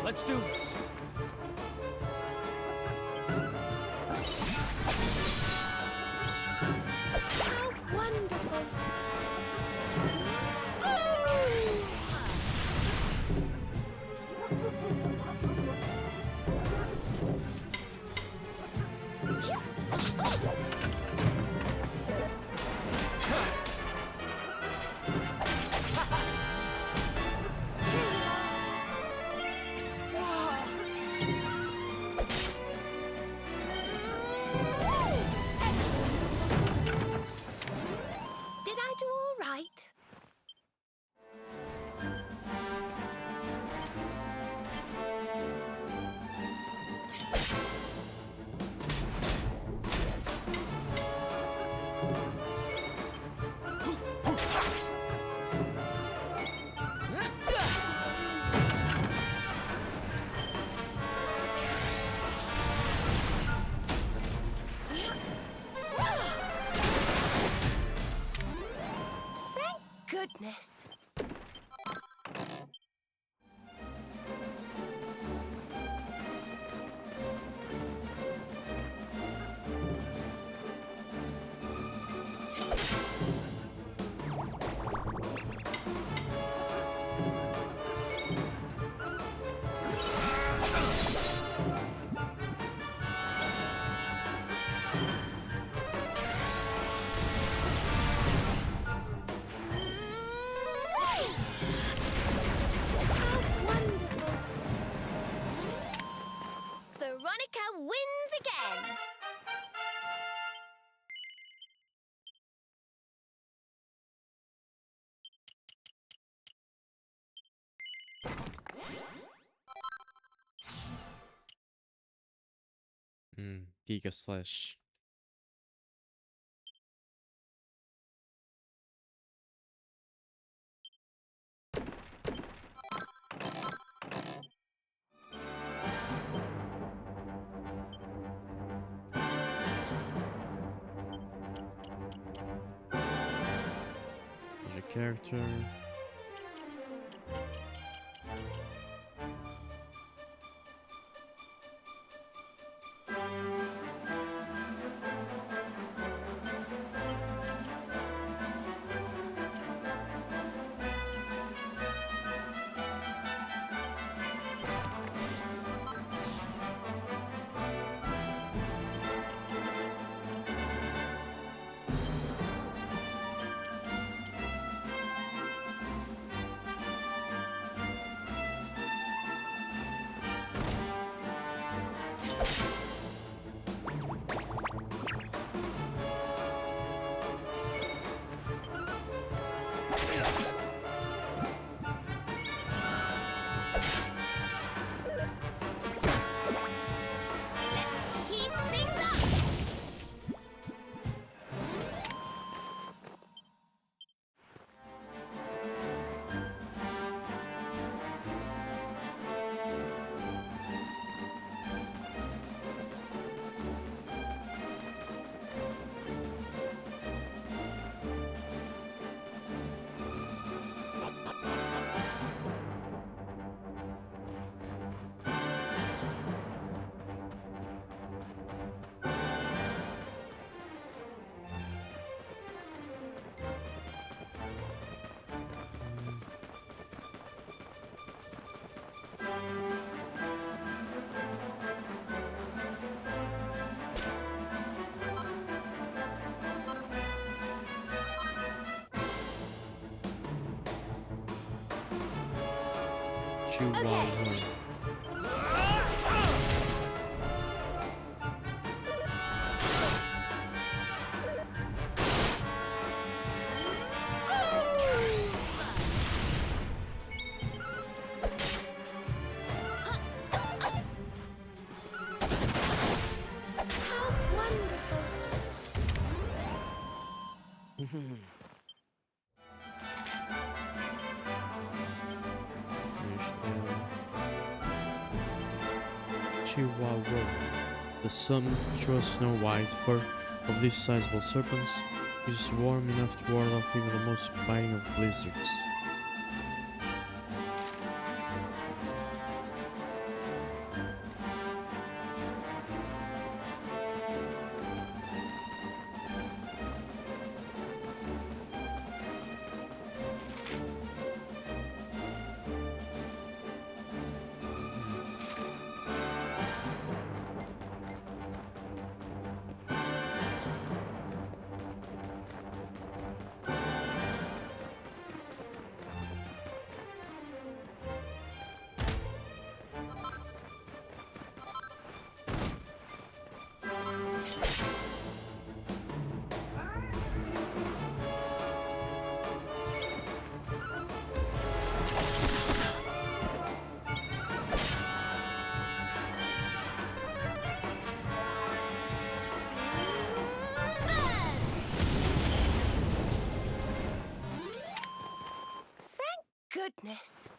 Let's do this. How wonderful! Did I do all right? Thank goodness. How wonderful! Veronica wins again! Giga Slash. There's a character. Let's heat things up! Chew wild horn. Chihuahua. The sumptuous snow-white fur of these sizable serpents is warm enough to ward off even the most biting of blizzards. Goodness.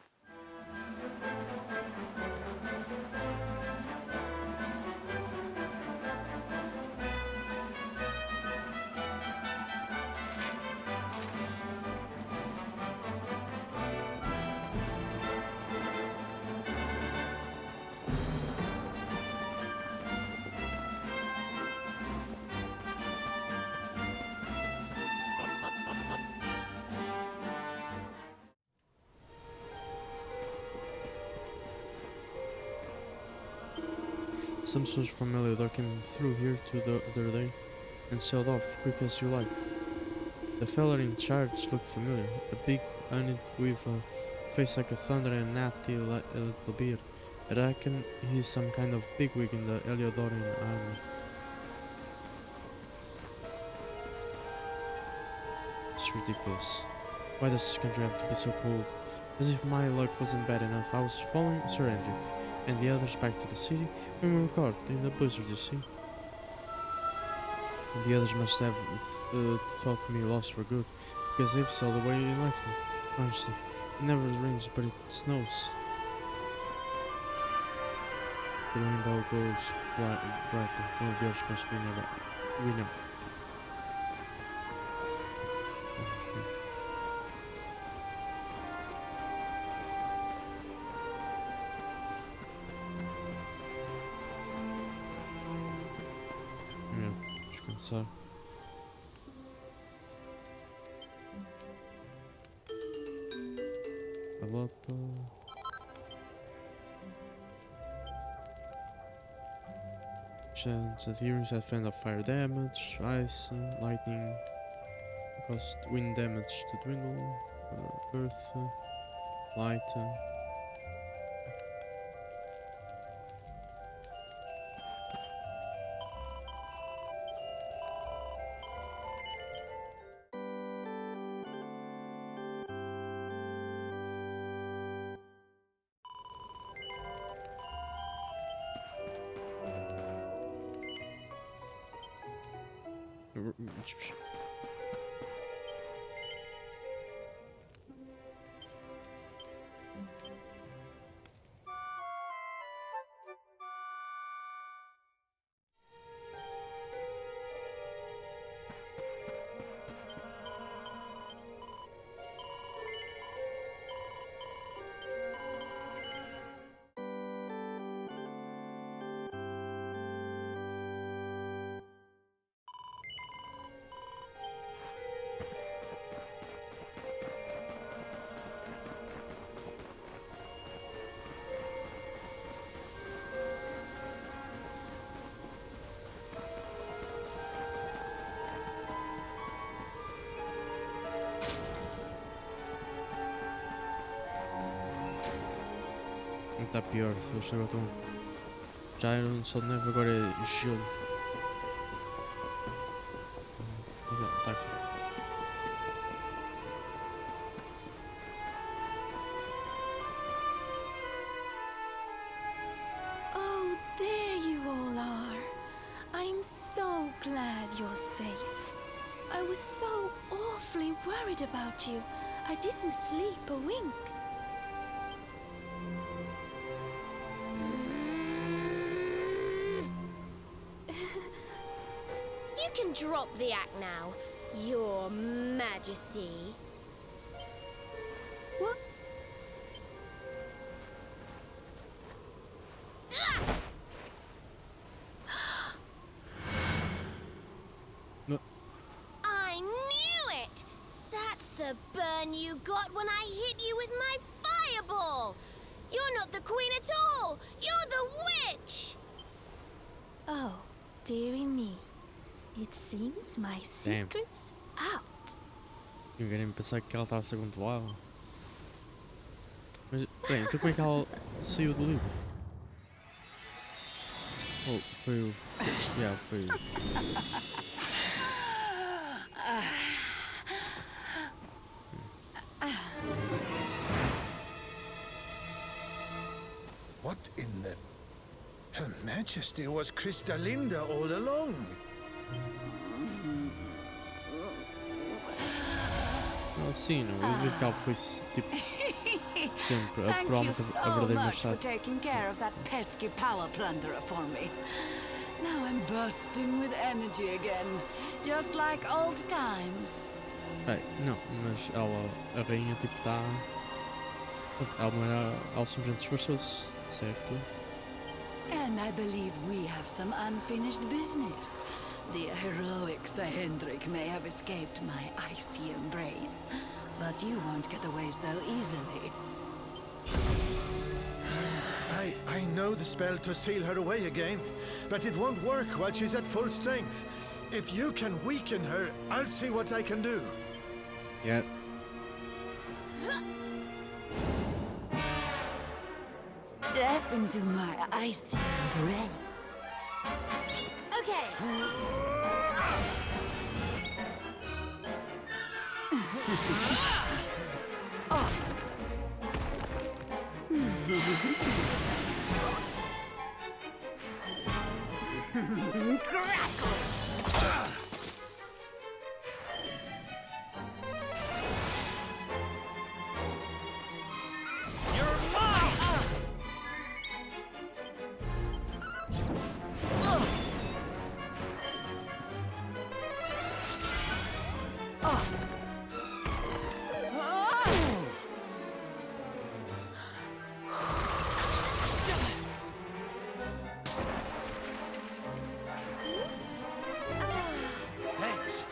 Some such familiar that came through here the other day and sailed off quick as you like. The fella in charge looked familiar, a big unit with a face like a thunder and natty like a little beard. I reckon he's some kind of bigwig in the Eliodorian army. It's ridiculous. Why does this country have to be so cold? As if my luck wasn't bad enough, I was following Sir Hendrik and the others back to the city when we were caught in the blizzard, you see. And the others must have thought me lost for good, because they've sailed away and left me. Honestly, it never rains but it snows. The rainbow goes brightly. One of the others must be never. We know. So level up. The earrings that fend off fire damage, ice, lightning, cause wind damage to dwindle, earth, light. Está pior, eu chego tão. Já era só de neve, agora é gelo. Tá aqui. Oh, there you all are. I'm so glad you're safe. I was so awfully worried about you. I didn't sleep a wink. You can drop the act now, Your Majesty. What? No. I knew it! That's the burn you got when I hit you with my fireball! You're not the queen at all! You're the witch! Oh, dearie me. It seems my Damn. secret's out. Eu nem pensar que ela estava a ser controlada. Mas, bem, então como é que ela saiu do livro? Oh, foi o... Yeah, foi o... What in the... Her Majesty was Krystalinda all along. Sim, não, eu vi que ela foi tipo sempre a Thank prova you a so verdadeira much for machado. taking care of that pesky power plunderer for me. Now I'm bursting with energy again, just like old times. Bem, não, mas ela, a rainha tipo está... Ela não era... Ela simplesmente esforçou-se, certo? And I believe we have some unfinished business. The heroic Sir Hendrik may have escaped my icy embrace, but you won't get away so easily. I know the spell to seal her away again, but it won't work while she's at full strength. If you can weaken her, I'll see what I can do. Yeah. Step into my icy embrace. Okay. You're mine! Thanks.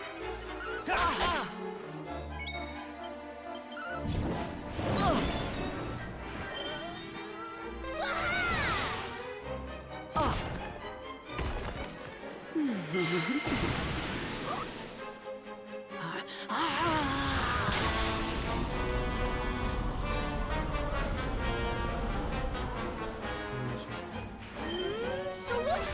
So what?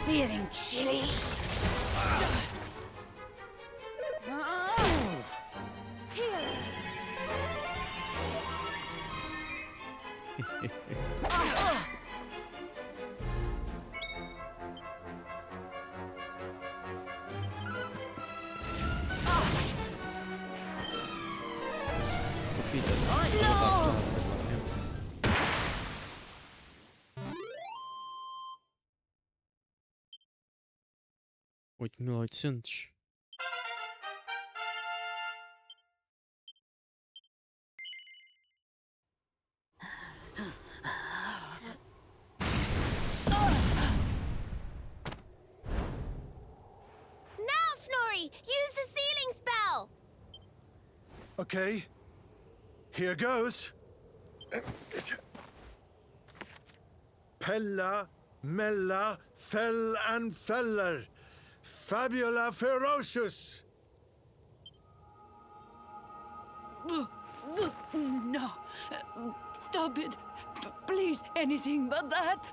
Feeling chilly? No! 8800. Now, Snorri! Use the sealing spell! Okay, here goes. Pella Mella fell and feller. Fabula ferocious. No. Stop it. Please, anything but that.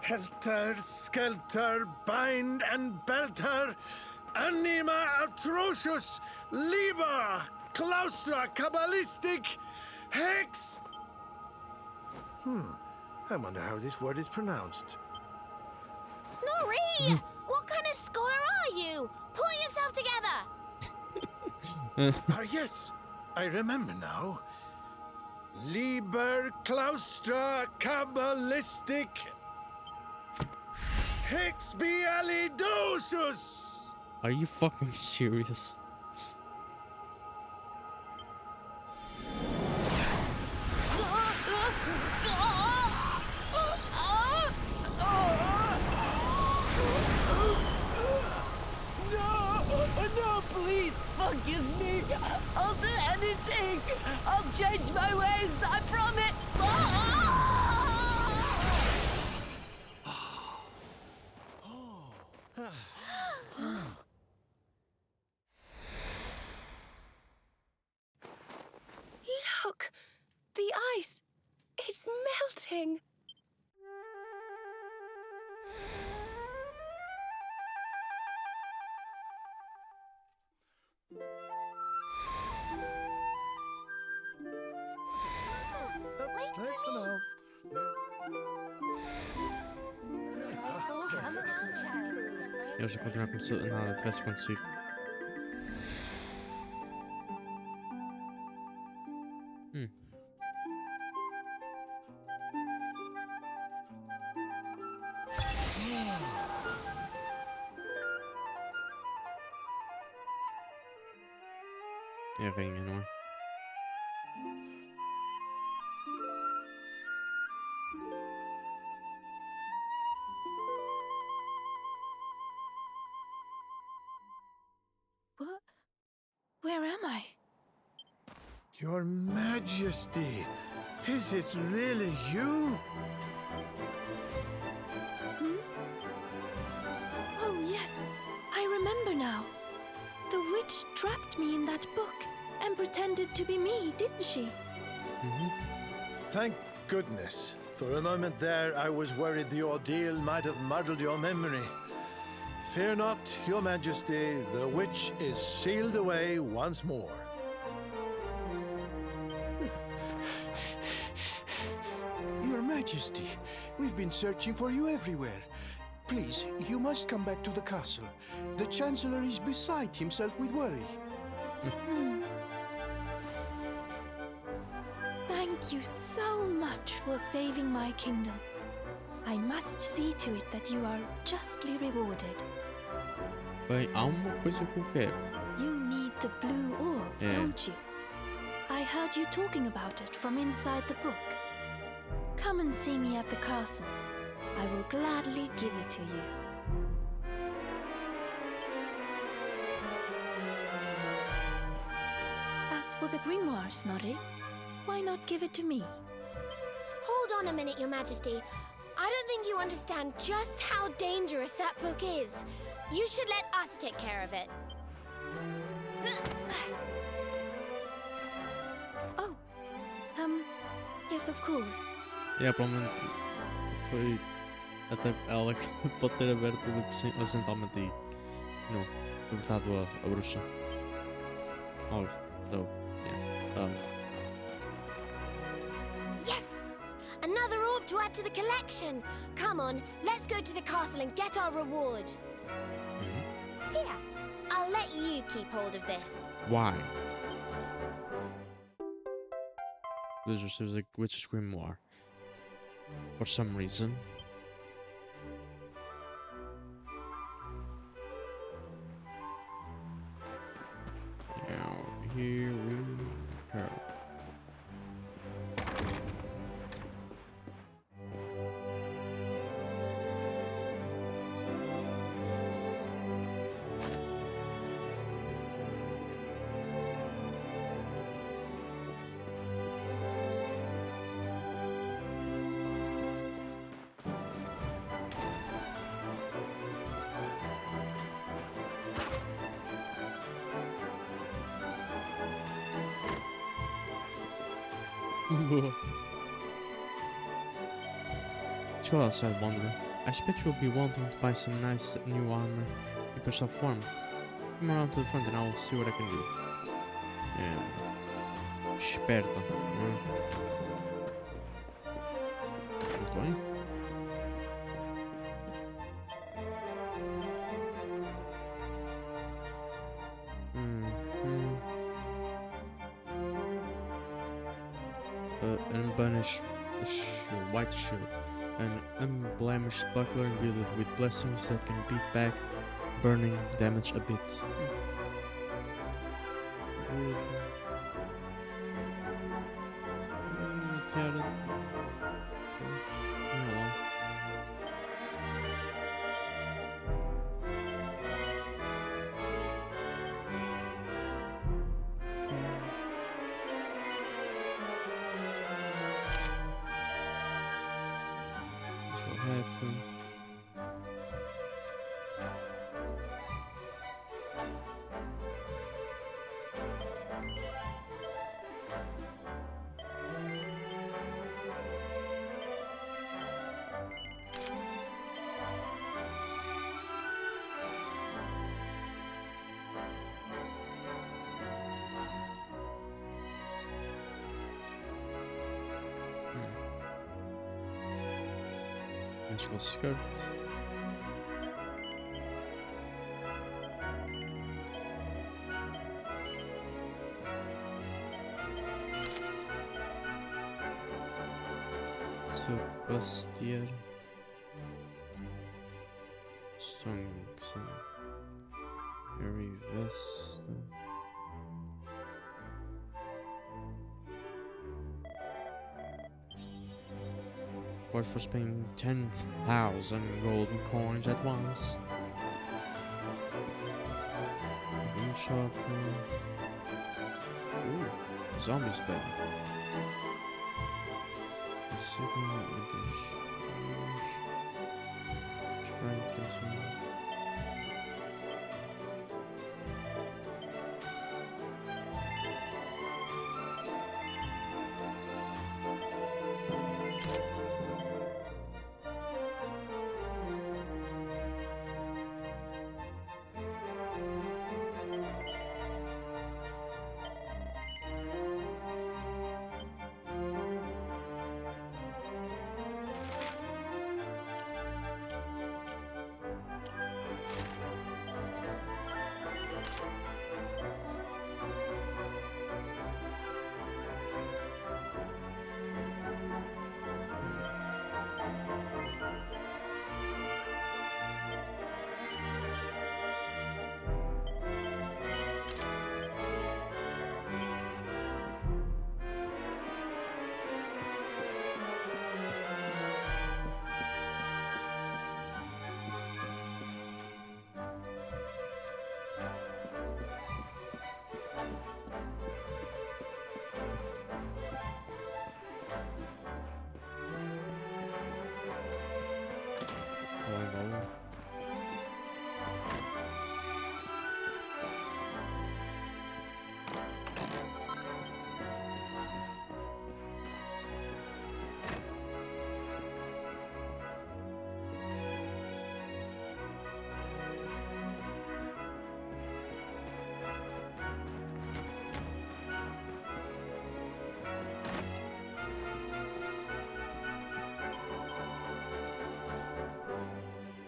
Helter skelter, bind and belt her. Anima atrocious. Liber. Claustra cabalistic. Hex. I wonder how this word is pronounced. Snorri! What kind of scholar are you? Pull yourself together! Yes, I remember now. Liber claustra cabalistic Hexbialidosus! Are you fucking serious? No, please, forgive me. I'll do anything. I'll change my ways, I promise. Look! The ice! It's melting! Wait for now. Eu já continuar como se nada tivesse acontecido. É a rainha, não é? What? Where am I? Your Majesty, is it really you? Oh, yes. I remember now. The witch trapped me in that book and pretended to be me, didn't she? Thank goodness. For a moment there, I was worried the ordeal might have muddled your memory. Fear not, Your Majesty, the witch is sealed away once more. Your Majesty, we've been searching for you everywhere. Please, you must come back to the castle. The Chancellor is beside himself with worry. Thank you so much for saving my kingdom. I must see to it that you are justly rewarded. Bem, há uma coisa que eu quero. You need the blue orb, don't you? I heard you talking about it from inside the book. Come and see me at the castle. I will gladly give it to you. As for the grimoire, Snorri, why not give it to me? Hold on a minute, Your Majesty. I don't think you understand just how dangerous that book is. You should let us take care of it. Oh, yes, of course. Provavelmente foi até ela que pode ter aberto acidentalmente e libertado a bruxa. Oh, so, yeah. Yes! Another orb to add to the collection. Come on, let's go to the castle and get our reward. Here, I'll let you keep hold of this. Why? This receives a witch's grimoire. For some reason. Now, here we go. Chill outside, wanderer. I expect you'll be wanting to buy some nice new armor. Keep yourself warm. Come around to the front and I'll see what I can do. É. Esperta. Muito bem. Unblemished white shield. An unblemished buckler imbued with blessings that can beat back burning damage a bit. Magical skirt. Sebastian Strongson. Harry Vest. Worth for spending 10,000 golden coins at once. Green shop. Ooh, zombie spell. The second edition. Strength consume.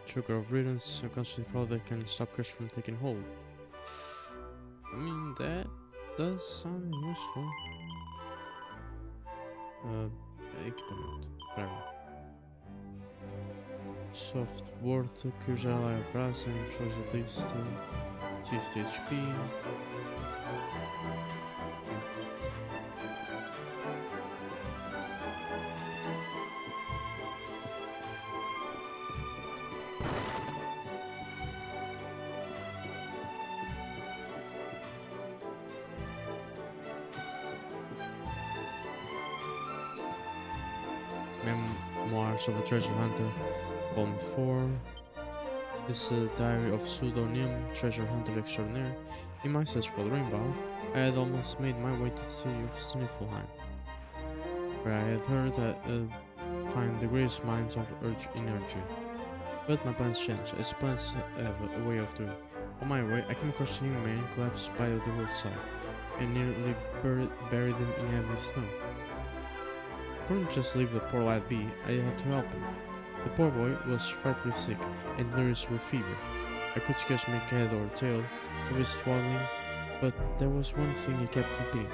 Sugar of Riddance, a constant call that can stop curse from taking hold. I mean, that does sound useful. Equipment, whatever. Soft water cures ally brass and shows at least 60 HP. Memoirs of a Treasure Hunter, Volume 4. This is a diary of pseudonym treasure hunter extraordinaire. In my search for the rainbow, I had almost made my way to the city of Sniffelheim. where I had heard that find the greatest minds of energy. But my plans changed, as plans have a way of doing. On my way, I came across a young man collapsed by the roadside, and nearly buried him in heavy snow. I couldn't just leave the poor lad be, I had to help him. The poor boy was frightfully sick, and delirious with fever. I could scarce make head or tail of his struggling, but there was one thing he kept repeating.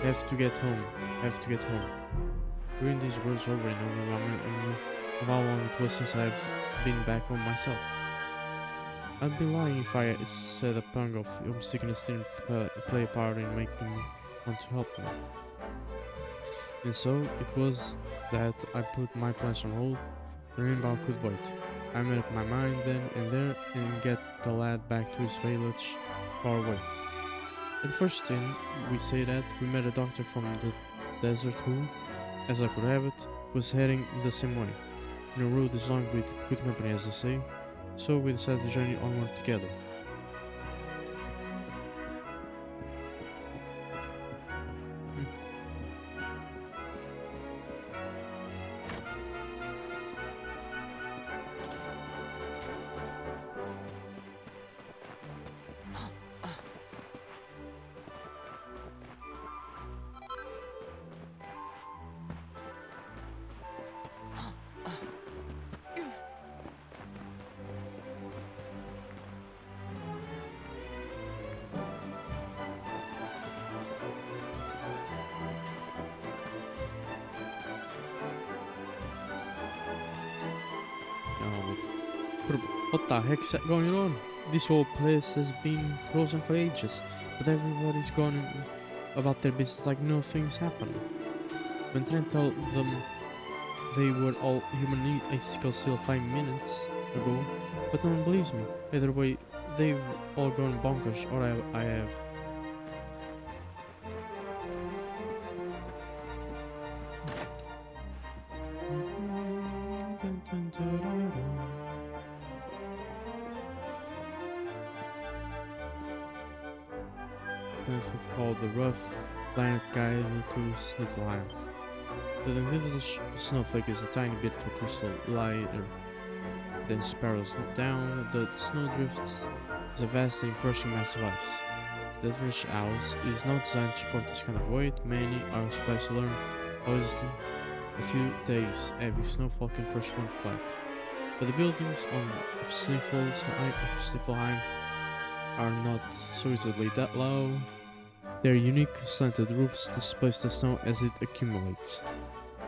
I have to get home, I have to get home. Hearing these words over and over, I knew of how long it was since I had been back home myself. I'd be lying if I said a pang of homesickness didn't play a part in making me want to help him. And so it was that I put my plans on hold, for rainbow could wait. I made up my mind then and there and get the lad back to his village far away. At the first inn we stayed at, we met a doctor from the desert who, as I could have it, was heading the same way. And the road is long with good company, as they say, so we decided to journey onward together. What the heck's going on? This whole place has been frozen for ages, but everybody's going about their business like nothing's happened. When Trent told them they were all human icicles still 5 minutes ago, but no one believes me. Either way, they've all gone bonkers, or I have. It's called the Rough Planet Guide to Sniffelheim. The little snowflake is a tiny bit for crystal lighter than sparrows down. The snowdrift is a vast and crushing mass of ice. The average house is not designed to support this kind of weight. Many are surprised to learn how easily a few days heavy snowfall can crush one flat. But the buildings of Sniffelheim are not so easily that low. Their unique slanted roofs displace the snow as it accumulates,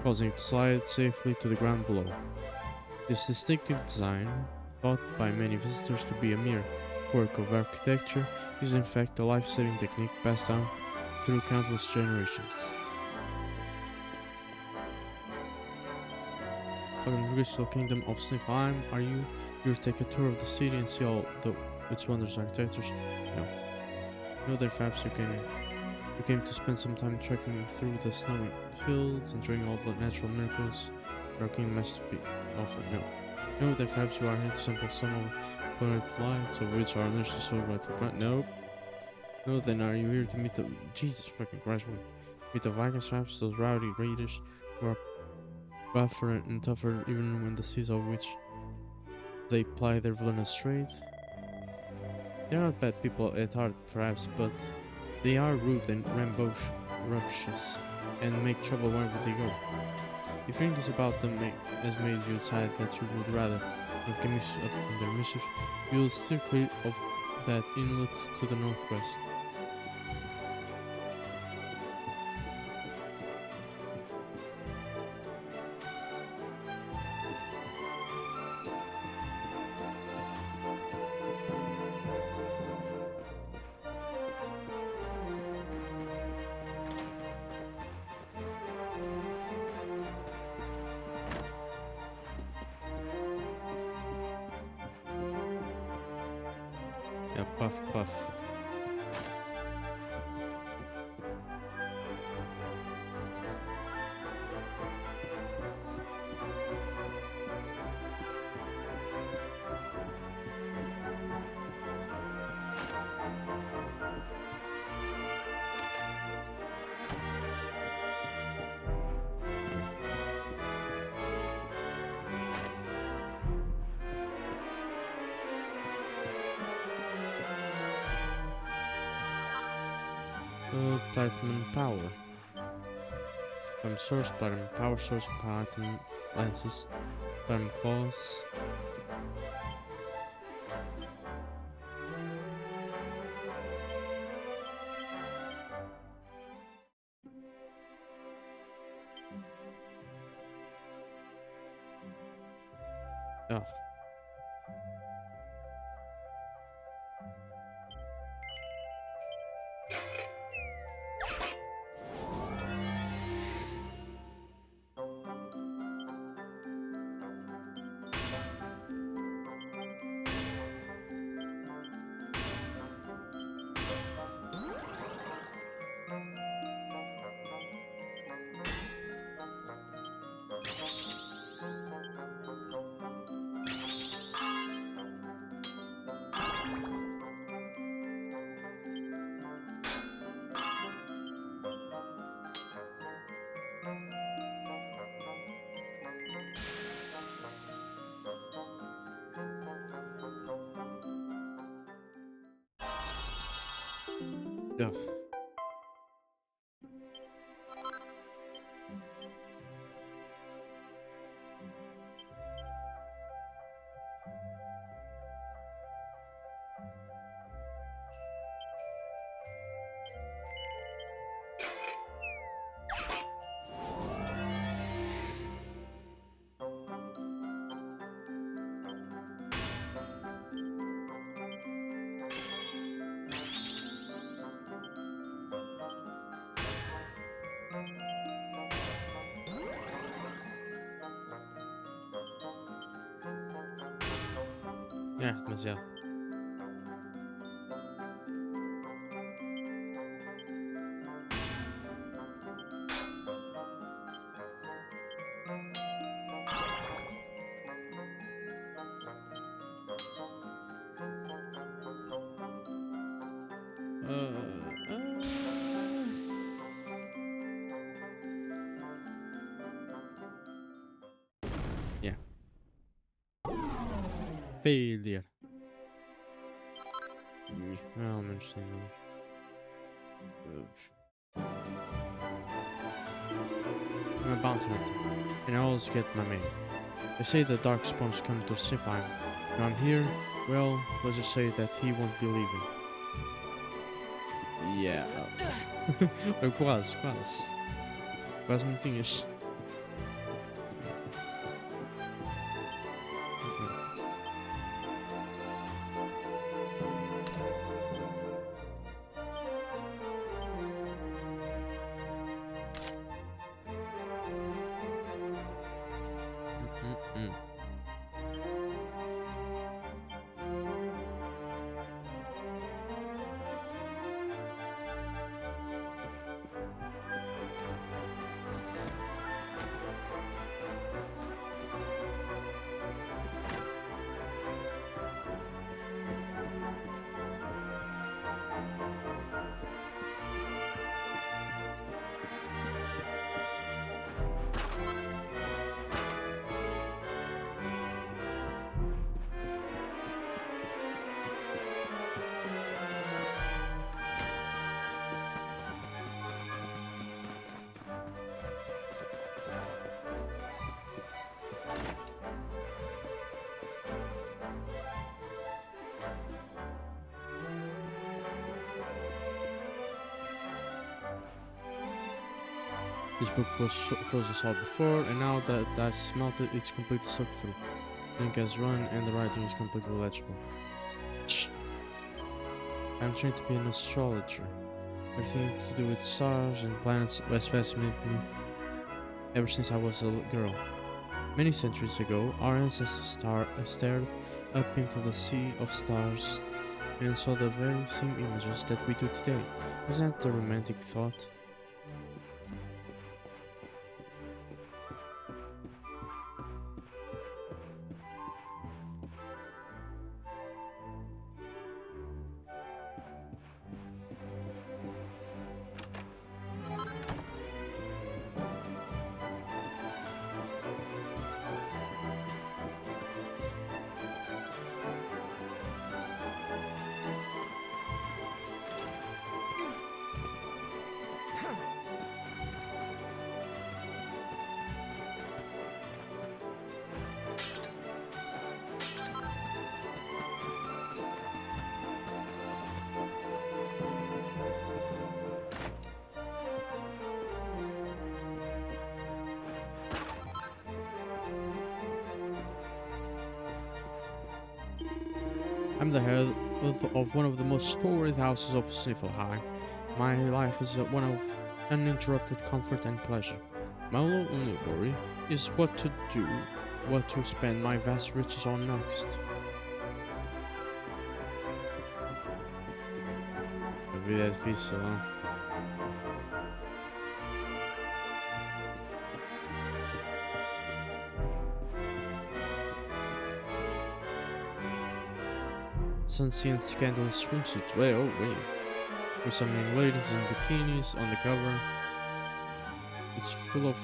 causing it to slide safely to the ground below. This distinctive design, thought by many visitors to be a mere work of architecture, is in fact a life-saving technique passed down through countless generations. Welcome to the Crystal Kingdom of Sniffelheim. Are you here to take a tour of the city and see all its wondrous architectures? No. No, there perhaps you came to spend some time trekking through the snowy fields, enjoying all the natural miracles our kingdom has to be offered. No, that perhaps you are here to sample some of the colored lights of which our nurses so rightful grant. No, then are you here to meet the Jesus fucking Christ? Meet the Vikings, perhaps those rowdy raiders who are rougher and tougher even when the seas of which they ply their villainous trade? They are not bad people at heart, perhaps, but they are rude and rambunctious, and make trouble wherever they go. If hearing this about them has made you decide that you would rather not get mixed up in their mischief, you will steer clear of that inlet to the northwest. Yeah, puff. Platinum power. Platinum source, platinum power source, platinum lenses, platinum claws. Oh. Yeah. Ja, demasiado. Yeah. Failure. Well, I'm interested in I'm a bounty hunter, and I always get my mail. They say the dark sponge come to Sifheim. Now I'm here, well, let's just say that he won't be leaving. Yeah. Quase, quase. Quase me tinhas. This book was frozen solid before, and now that that's melted, it's completely soaked through. Ink has run, and the writing is completely legible. Shh. I'm trained to be an astrologer. Everything to do with stars and planets has fascinated me ever since I was a girl. Many centuries ago, our ancestors stared up into the sea of stars and saw the very same images that we do today. Isn't that a romantic thought? I'm the head of one of the most storied houses of Sniffelheim. My life is one of uninterrupted comfort and pleasure. My only worry is what to do, what to spend my vast riches on next. A vida é difícil, não? Sunset scandalous swimsuit. Wait, oh wait. With some young ladies in bikinis on the cover. It's full of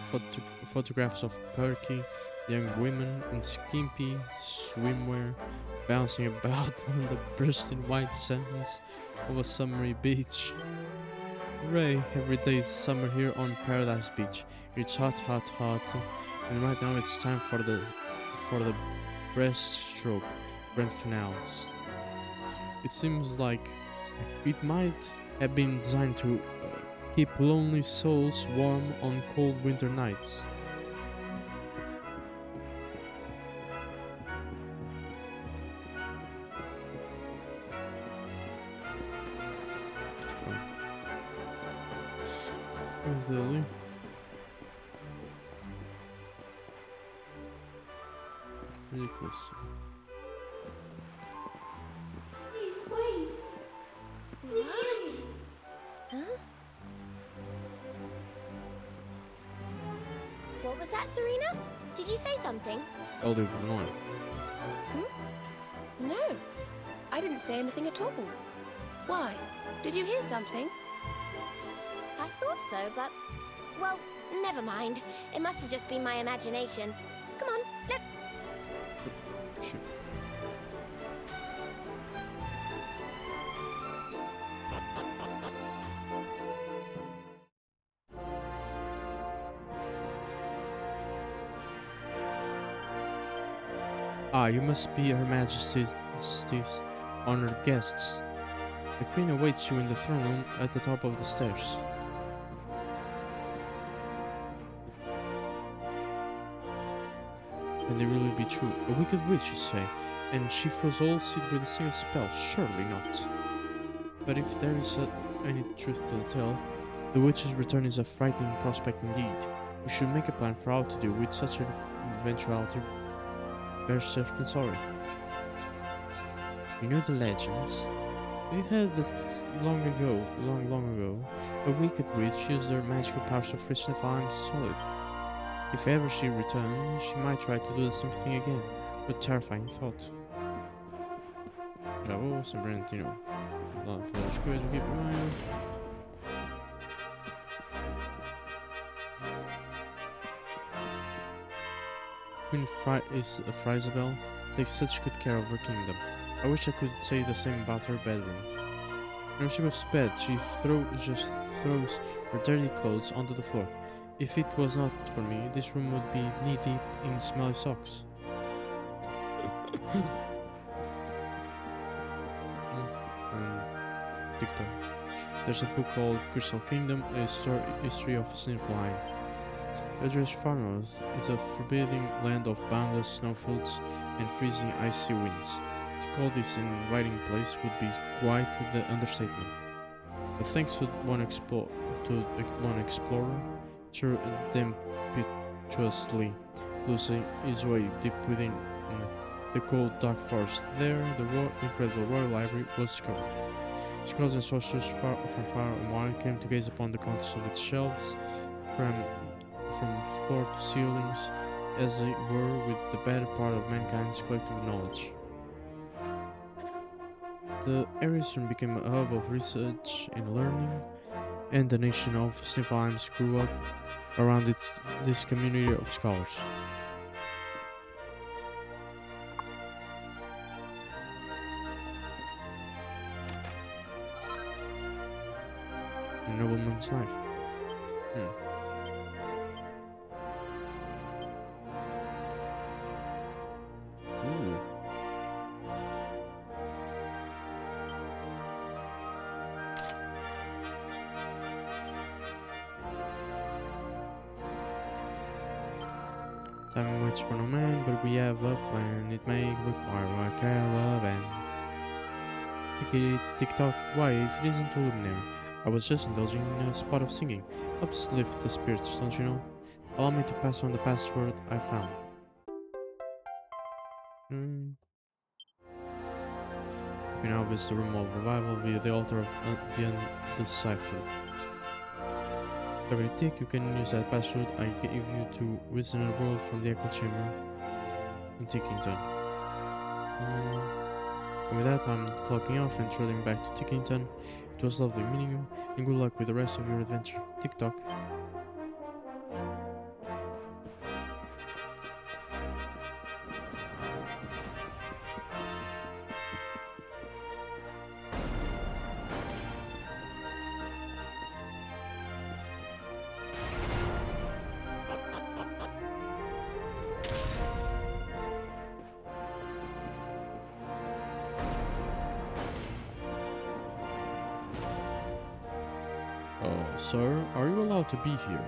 photographs of perky young women in skimpy swimwear bouncing about on the bursting white sands of a summery beach. Hooray, every day is summer here on Paradise Beach. It's hot, hot, hot, and right now it's time for the breaststroke grand finales. It seems like it might have been designed to keep lonely souls warm on cold winter nights. Really? Ridiculous. Please wait. What? Huh? What was that, Serena? Did you say something? I'll do it more. No, I didn't say anything at all. Why? Did you hear something? I thought so, but... well, never mind. It must have just been my imagination. Come on, let's... Shoot. Ah, you must be Her Majesty's honored guests. The Queen awaits you in the throne room at the top of the stairs. Can they really be true? A wicked witch, you say, and she froze all seed with a single spell? Surely not. But if there is any truth to the tale, the witch's return is a frightening prospect indeed. We should make a plan for how to deal with such an eventuality. Bear certain sorry. You know the legends. We heard that long ago, a wicked witch used her magical powers to freeze Sniffelheim's solid. If ever she returned, she might try to do the same thing again. What terrifying thought. Já vou, simplesmente, lá fazer as coisas aqui primeiro. Queen Isabel takes such good care of her kingdom. I wish I could say the same about her bedroom. When she goes to bed, she just throws her dirty clothes onto the floor. If it was not for me, this room would be knee-deep in smelly socks. TikTok. There's a book called Crystal Kingdom, a history of Sniffelheim. Address far north is a forbidding land of boundless snowfields and freezing icy winds. To call this an inviting place would be quite the understatement. But thanks to one explorer, tempestuously losing his way deep within the cold dark forest, there the incredible royal library was discovered. Scholars and sorcerers from far and wide came to gaze upon the contents of its shelves, from floor to ceilings, as they were with the better part of mankind's collective knowledge. The area soon became a hub of research and learning, and the nation of Sniffelheim grew up around this community of scholars. A nobleman's life. Ooh. Time waits for no man, but we have a plan. It may require a caravan. Tick-tock, why, if it isn't a luminary? I was just indulging in a spot of singing. Helps lift the spirits, don't you know? Allow me to pass on the password I found. You can now visit the room of revival via the altar of the undeciphered. Every tick, you can use that password I gave you to wizard a world from the echo chamber in Tickington. And with that, I'm clocking off and trotting back to Tickington. It was lovely meeting you, and good luck with the rest of your adventure. Tick-tock. Sir, are you allowed to be here?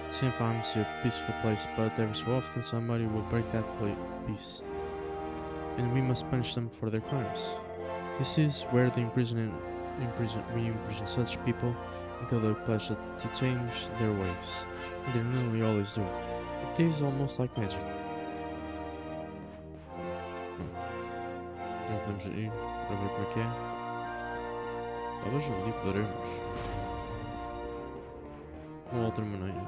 Sometimes a peaceful place, but every so often somebody will break that peace, and we must punish them for their crimes. This is where we imprison such people until they pledge to change their ways, and they nearly always do. It is almost like magic. Não podemos ir para ver como é que é. Talvez ali poderemos. Uma outra maneira.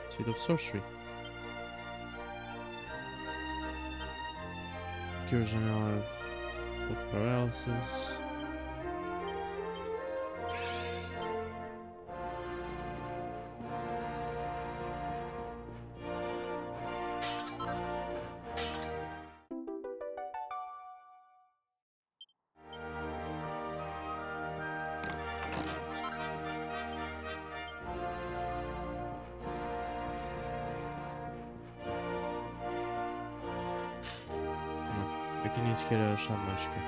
Seed of Sorcery. Cures general of paralysis. Aqui nem sequer a chave mágica.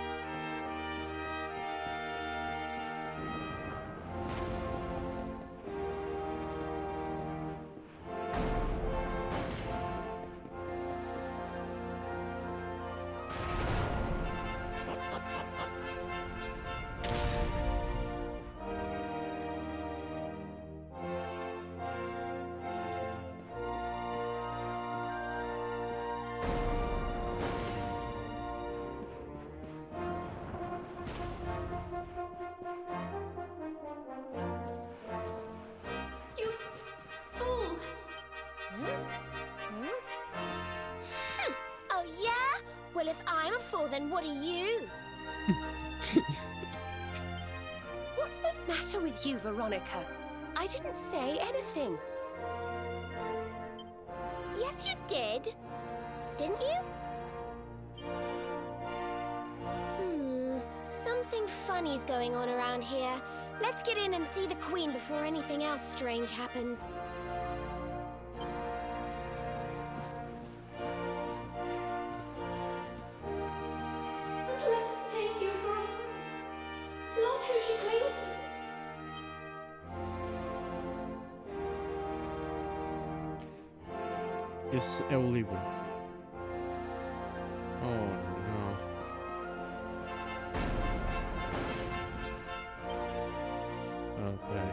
Well, if I'm a fool, then what are you? What's the matter with you, Veronica? I didn't say anything. Yes, you did. Didn't you? Something funny's going on around here. Let's get in and see the Queen before anything else strange happens. It's Elusive. Oh no. Okay.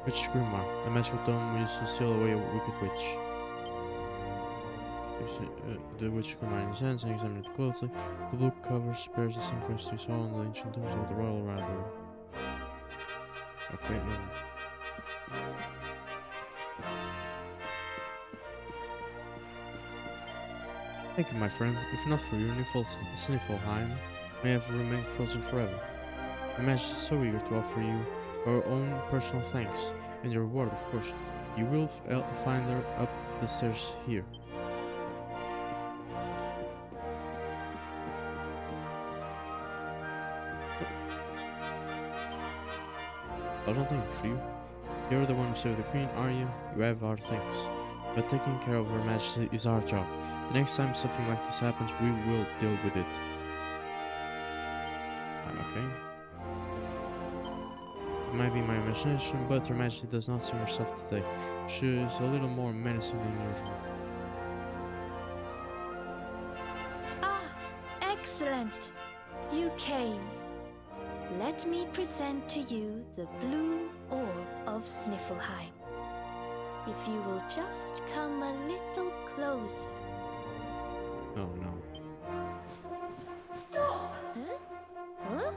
Witch's Grimoire. A magical tome used to seal away a wicked witch. The Witch's Grimoire in his hands and examined it closely. The book cover bears the same crest we saw in the ancient tombs of the Royal Library. Okay, no. Thank you, my friend. If not for you, Sniffelheim may have remained frozen forever. My majesty is so eager to offer you our own personal thanks, and your reward, of course. You will find her up the stairs here. Elas não têm frio. You're the one who saved the queen, are you? You have our thanks. But taking care of Her Majesty is our job. The next time something like this happens, we will deal with it. Okay. It might be my imagination, but Her Majesty does not seem herself today. She is a little more menacing than usual. Ah, excellent. You came. Let me present to you the blue orb of Sniffelheim. If you will just come a little closer. Oh no. Stop! Huh? Huh?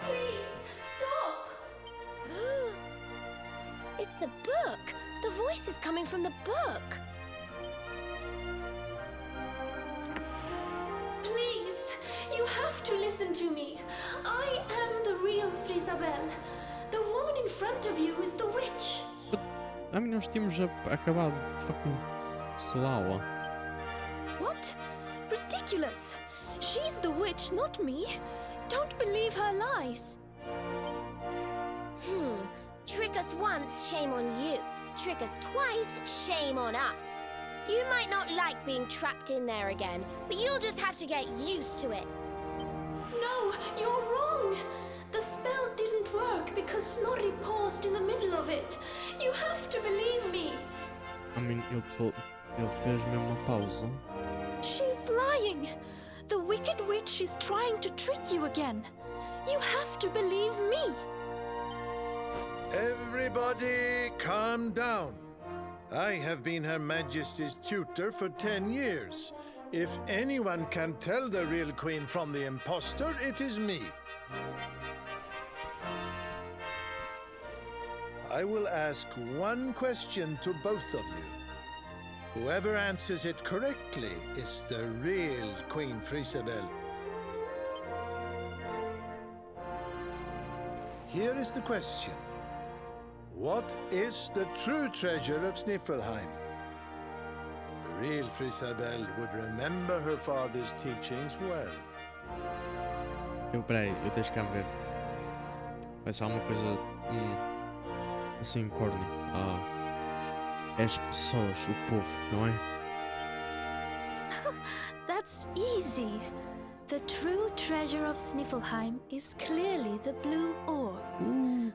Please, stop! It's the book! The voice is coming from the book! Please, you have to listen to me. I am the real Frisabel. The woman in front of you is the witch. I mean, nós tínhamos acabado de fucking selá-la. What? Ridiculous! She's the witch, not me. Don't believe her lies. Trick us once, shame on you. Trick us twice, shame on us. You might not like being trapped in there again, but you'll just have to get used to it. No, you're wrong. The spell didn't work because Snorri paused in the middle of it. You have to believe me. I mean, ele fez mesmo uma pausa. She's lying. The wicked witch is trying to trick you again. You have to believe me. Everybody, calm down. I have been Her Majesty's tutor for 10 years. If anyone can tell the real queen from the impostor, it is me. I will ask one question to both of you. Whoever answers it correctly is the real Queen Frisabel. Here is the question. What is the true treasure of Sniffelheim? The real Frisabel would remember her father's teachings well. Peraí, deixa-me ver. Vai ser alguma coisa. Assim, corny. É as pessoas, o povo, não é? That's easy. The true treasure of Sniffelheim is clearly the blue orb.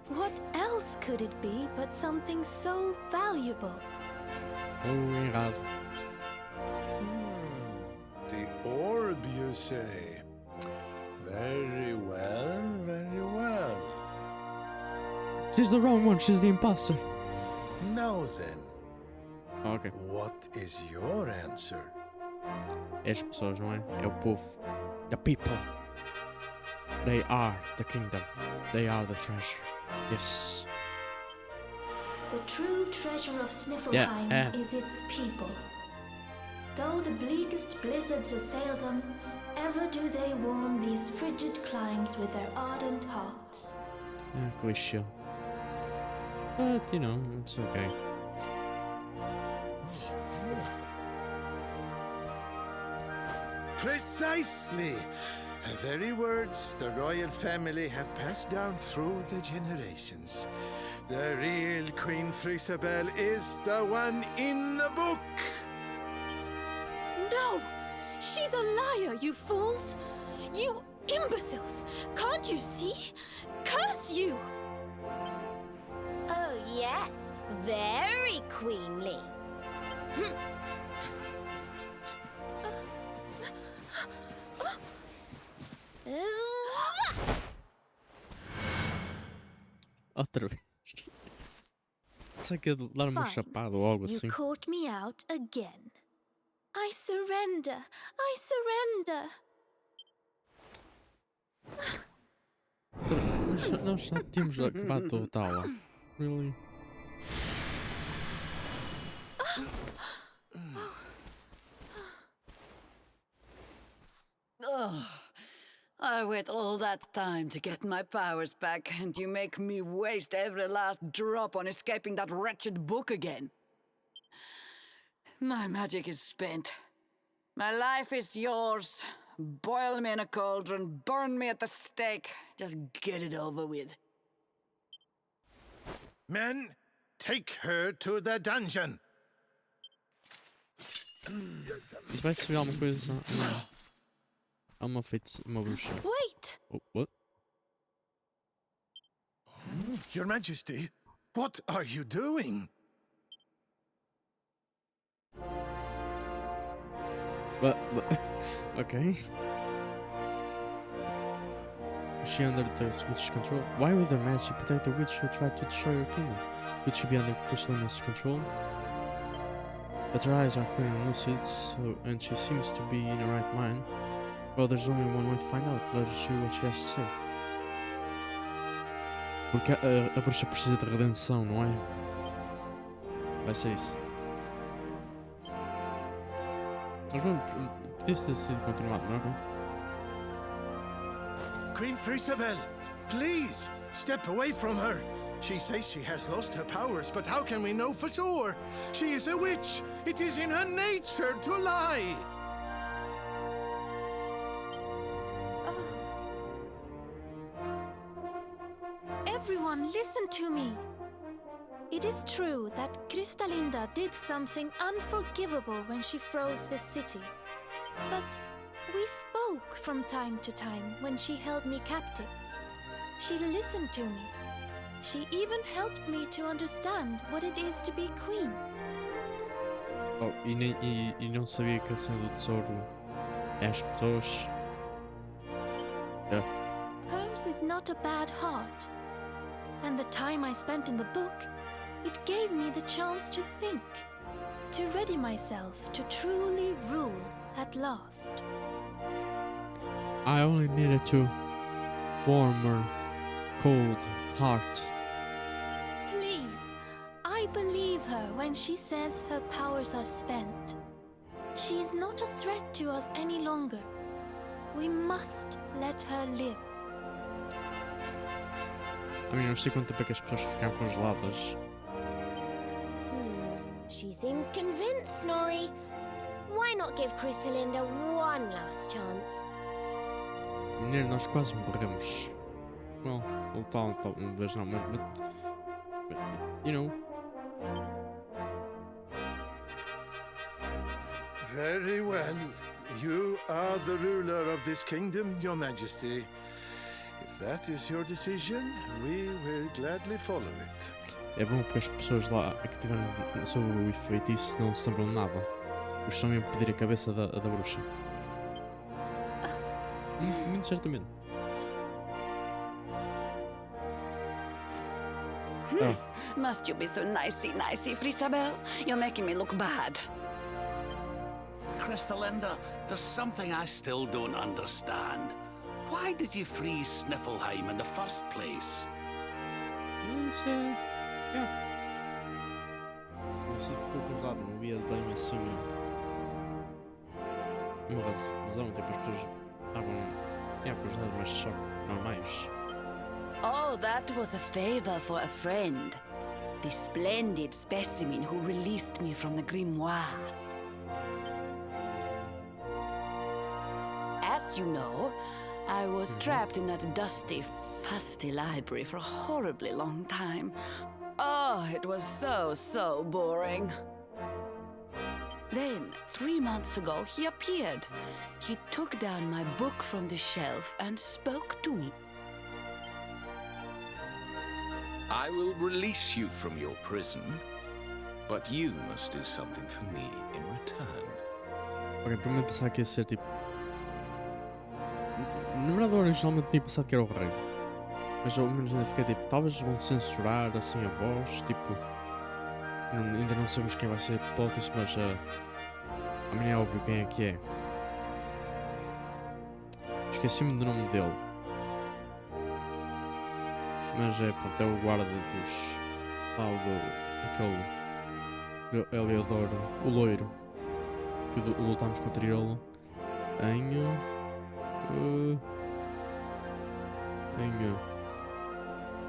What else could it be but something so valuable? Errado. The orb, you say? Very well, very well. She's the wrong one, she's the imposter. Now then, Ok. what is your answer? É as pessoas, não é? É o povo. The people. They are the kingdom. They are the treasure. Yes. The true treasure of Sniffelheim is its people. Though the bleakest blizzards assail them, ever do they warm these frigid climes with their ardent hearts. Cliché. But, you know, it's okay. Precisely! The very words the royal family have passed down through the generations. The real Queen Frisabel is the one in the book! No! She's a liar, you fools! You imbeciles! Can't you see? Curse you! Oh, yes. Very queenly. Outra vez. Será que é de dar uma chapada ou algo assim? You caught me out again. I surrender. I surrender. Nós já tínhamos acabado de lutá-la. Really? Ugh. I wait all that time to get my powers back, and you make me waste every last drop on escaping that wretched book again. My magic is spent. My life is yours. Boil me in a cauldron, burn me at the stake. Just get it over with. Men, take her to the dungeon. Isso vai servir alguma coisa? Há uma bruxa. Wait! Oh, what? Your Majesty, what are you doing? But okay. Is she under the witch's control? Why would the magic protect the witch who tried to destroy your kingdom? Would she be under Krystalinda's control? But her eyes are clear and lucid, and she seems to be in her right mind. Well, there's only one way to find out. Let us hear what she has to say. Porque a bruxa precisa de redenção, não é? Vai ser isso. Mas bem, podia ter sido continuado, não é? Queen Frisabel, please, step away from her. She says she has lost her powers, but how can we know for sure? She is a witch. It is in her nature to lie. Everyone, listen to me. It is true that Krystalinda did something unforgivable when she froze this city. But we spoke from time to time when she held me captive. She listened to me. She even helped me to understand what it is to be queen. Oh, e não sabia que a cena do tesouro é as pessoas. Hers is not a bad heart. And the time I spent in the book, it gave me the chance to think, to ready myself to truly rule at last. I only needed to warmer, cold heart. Please, I believe her when she says her powers are spent. She is not a threat to us any longer. We must let her live. Não sei quanto tempo é que as pessoas ficaram congeladas. She seems convinced, Snorri. Why not give Krystalinda one last chance? Menino, nós quase morremos. Well, ou talvez não, but you know. Very well. You are the ruler of this kingdom, Your Majesty. If that is your decision, we will gladly follow it. É bom porque as pessoas lá que tiveram sob o efeito disso não se lembram de nada. Eles estão mesmo a pedir a cabeça da bruxa. Muito certamente. Must you be so nicey, Frisabel? You're making me look bad. Krystalinda, there's something I still don't understand. Why did you freeze Sniffleheim in the first place? Isso é... Não sei, ficou congelado, não havia bem assim uma razão, tipo as pessoas estavam congeladas, mas só normais. Oh, that was a favor for a friend. The splendid specimen who released me from the grimoire. As you know, I was trapped in that dusty, fusty library for a horribly long time. Oh, it was so boring. Then, 3 months ago, he appeared. He took down my book from the shelf and spoke to me. I will release you from your prison, but you must do something for me in return. Ok, primeiro pensava que ia ser tipo... Na verdade, originalmente tinha pensado que era o rei. Mas ao menos ainda fiquei tipo, talvez vão censurar assim a voz, tipo... Ainda não sabemos quem vai ser Potis, mas amanhã é óbvio quem é que é. Esqueci-me do nome dele. Mas pronto, é o guarda dos... aquele... Eleodoro, o loiro. Que lutámos contra ele em...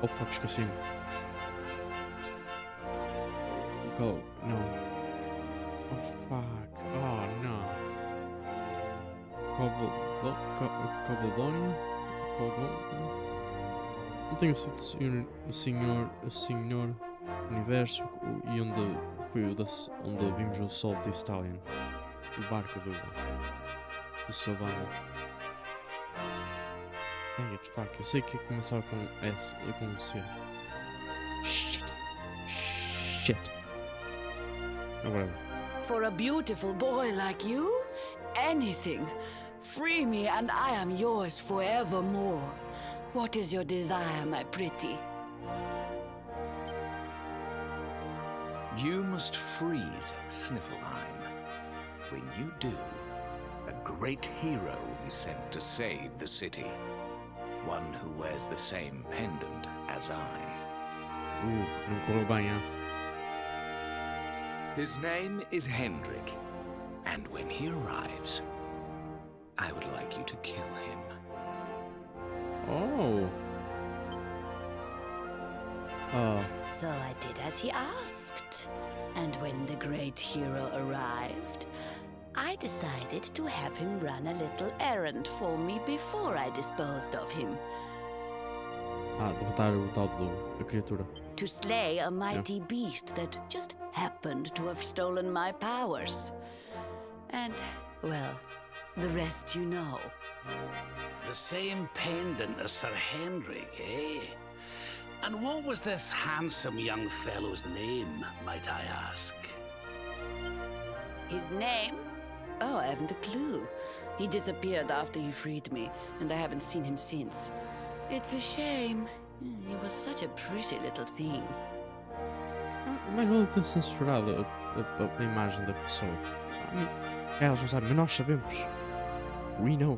Oh fuck, esqueci-me. Não. Oh fuck. Oh não. Cobbledon? Não tenho sido o senhor universo e onde foi onde vimos o sol de Stallion. O barco do Sylvanda. Dang it, fuck. Eu sei que ia começar com S, com C. Shit. Oh, whatever. For a beautiful boy like you, anything. Free me and I am yours forevermore. What is your desire, my pretty? You must freeze Sniffelheim. When you do, a great hero will be sent to save the city. One who wears the same pendant as I. Não correu bem, hein? His name is Hendrik, and when he arrives, I would like you to kill him. Oh. So I did as he asked. And when the great hero arrived, I decided to have him run a little errand for me before I disposed of him. Derrotar o tal da criatura. To slay a mighty beast that just happened to have stolen my powers. And, well, the rest you know. The same pendant as Sir Hendrik, eh? And what was this handsome young fellow's name, might I ask? His name? Oh, I haven't a clue. He disappeared after he freed me, and I haven't seen him since. It's a shame. He was such a pretty little thing. Mas vale ter censurado a imagem da pessoa. Elas não sabem, mas nós sabemos. We know.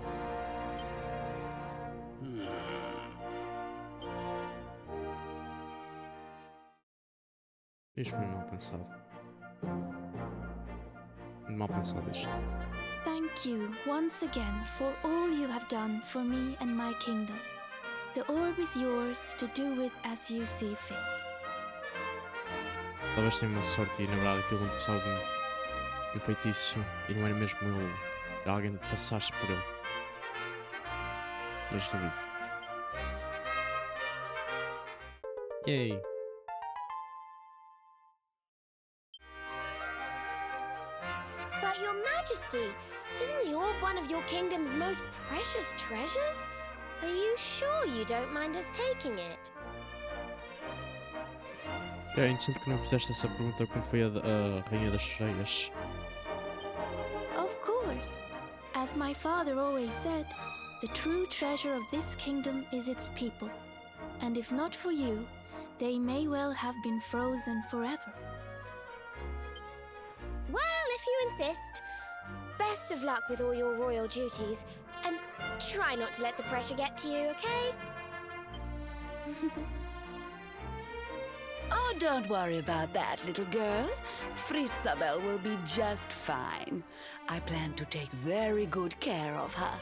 Isto foi mal pensado. Mal pensado isto. Thank you once again for all you have done for me and my kingdom. The orb is yours to do with as you see fit. Talvez tenha uma sorte e na verdade aquilo não passava de um feitiço e não era mesmo ele. Era alguém que passasse por ele. Mas duvido. Yay! But Your Majesty, isn't the orb one of your kingdom's most precious treasures? Are you sure you don't mind us taking it? É interessante que não fizeste essa pergunta como foi a Rainha das Sereias. Of course. As my father always said, the true treasure of this kingdom is its people. And if not for you, they may well have been frozen forever. Well, if you insist. Best of luck with all your royal duties. And try not to let the pressure get to you, okay? Oh, don't worry about that, little girl. Frisabel will be just fine. I plan to take very good care of her.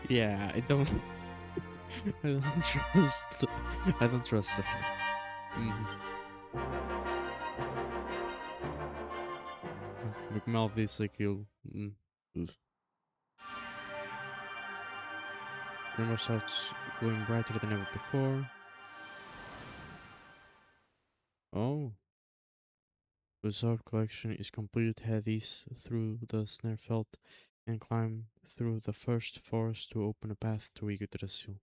Yeah, I don't trust. I don't trust her. Como ela disse aquilo. Remember starts going brighter than ever before. Oh. The Zorb collection is complete. Head east through the Snarfelt and climb through the first forest to open a path to Yggdrasil.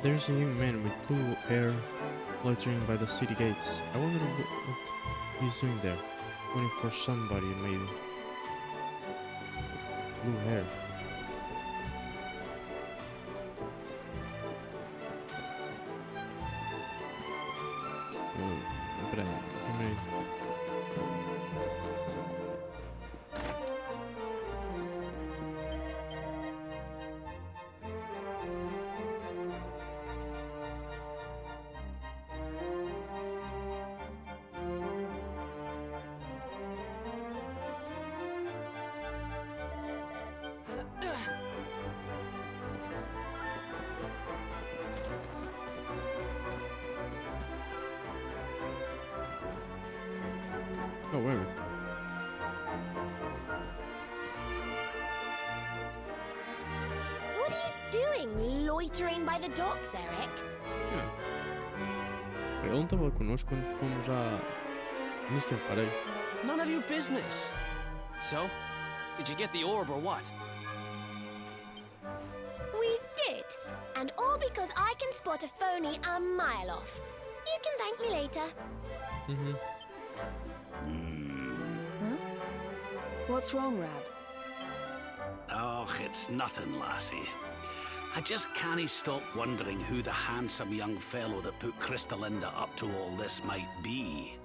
There's a young man with blue hair loitering by the city gates. I wonder what he's doing there. Waiting for somebody, maybe. Blue hair. Espera aí, primeiro. Oh, Eric. What are you doing, loitering by the docks, Eric? Ele não estava connosco quando fomos já. Nisto que eu parei. None of your business. So, did you get the orb or what? We did. And all because I can spot a phony a mile off. You can thank me later. Mm-hmm. Huh? What's wrong, Rab? Oh, it's nothing, lassie. I just can't stop wondering who the handsome young fellow that put Krystalinda up to all this might be.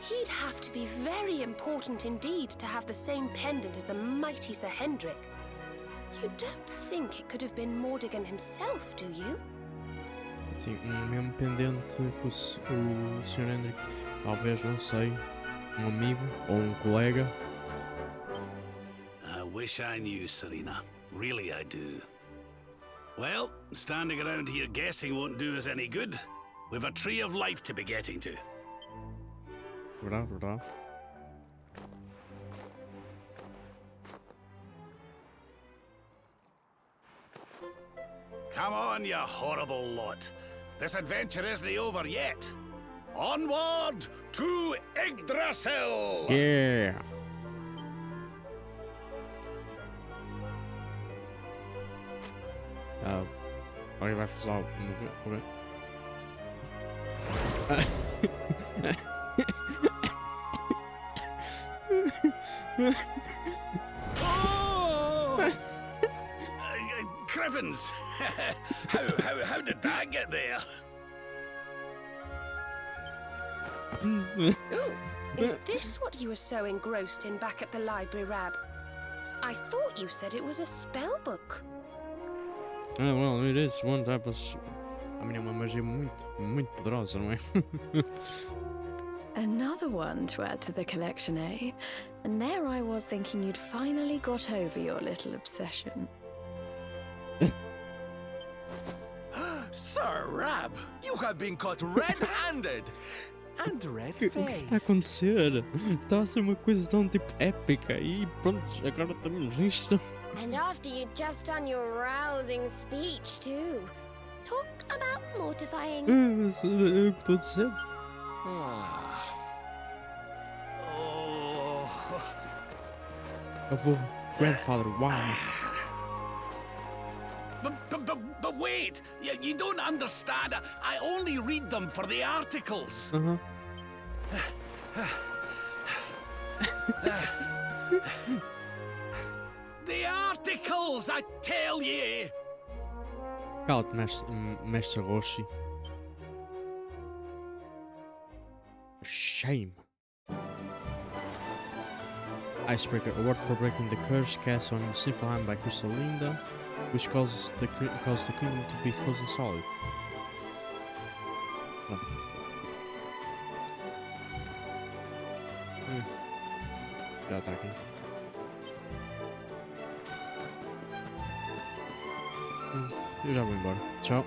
He'd have to be very important indeed to have the same pendant as the mighty Sir Hendrik. You don't think it could have been Mordigan himself, do you? Sim, mesmo pendente que o Sr. Hendrik, talvez, não sei, amigo ou colega. I wish I knew, Serena. Really, I do. Well, standing around here guessing won't do us any good. We've a tree of life to be getting to. Verdade, verdade. Come on, you horrible lot. This adventure isn't over yet. Onward to Yggdrasil! Yeah! Alguém vai fazer algo? Vamos ver. Oh! Crivens! how did that get there? Ooh, is this what you were so engrossed in back at the library, Rab? I thought you said it was a spell book. Well, it is one type of. I mean, é uma magia muito poderosa, não é? Another one to add to the collection, eh? And there I was thinking you'd finally got over your little obsession. Sir Rab, you have been caught red-handed! And O que está a acontecer? Estava a ser uma coisa tão tipo épica e pronto, agora estamos nisto. And after you'd just done your rousing speech, too. Talk about mortifying. É o que estou a dizer. Avô, grandfather, why? But wait! You don't understand. I only read them for the articles. The articles, I tell ye! Cala-te, mestre Roshi. Shame. Icebreaker, award for breaking the curse cast on Sniffleheim by Krystalinda, which causes the kingdom to be frozen solid. Oh. Já está aqui. Eu já vou embora. Tchau.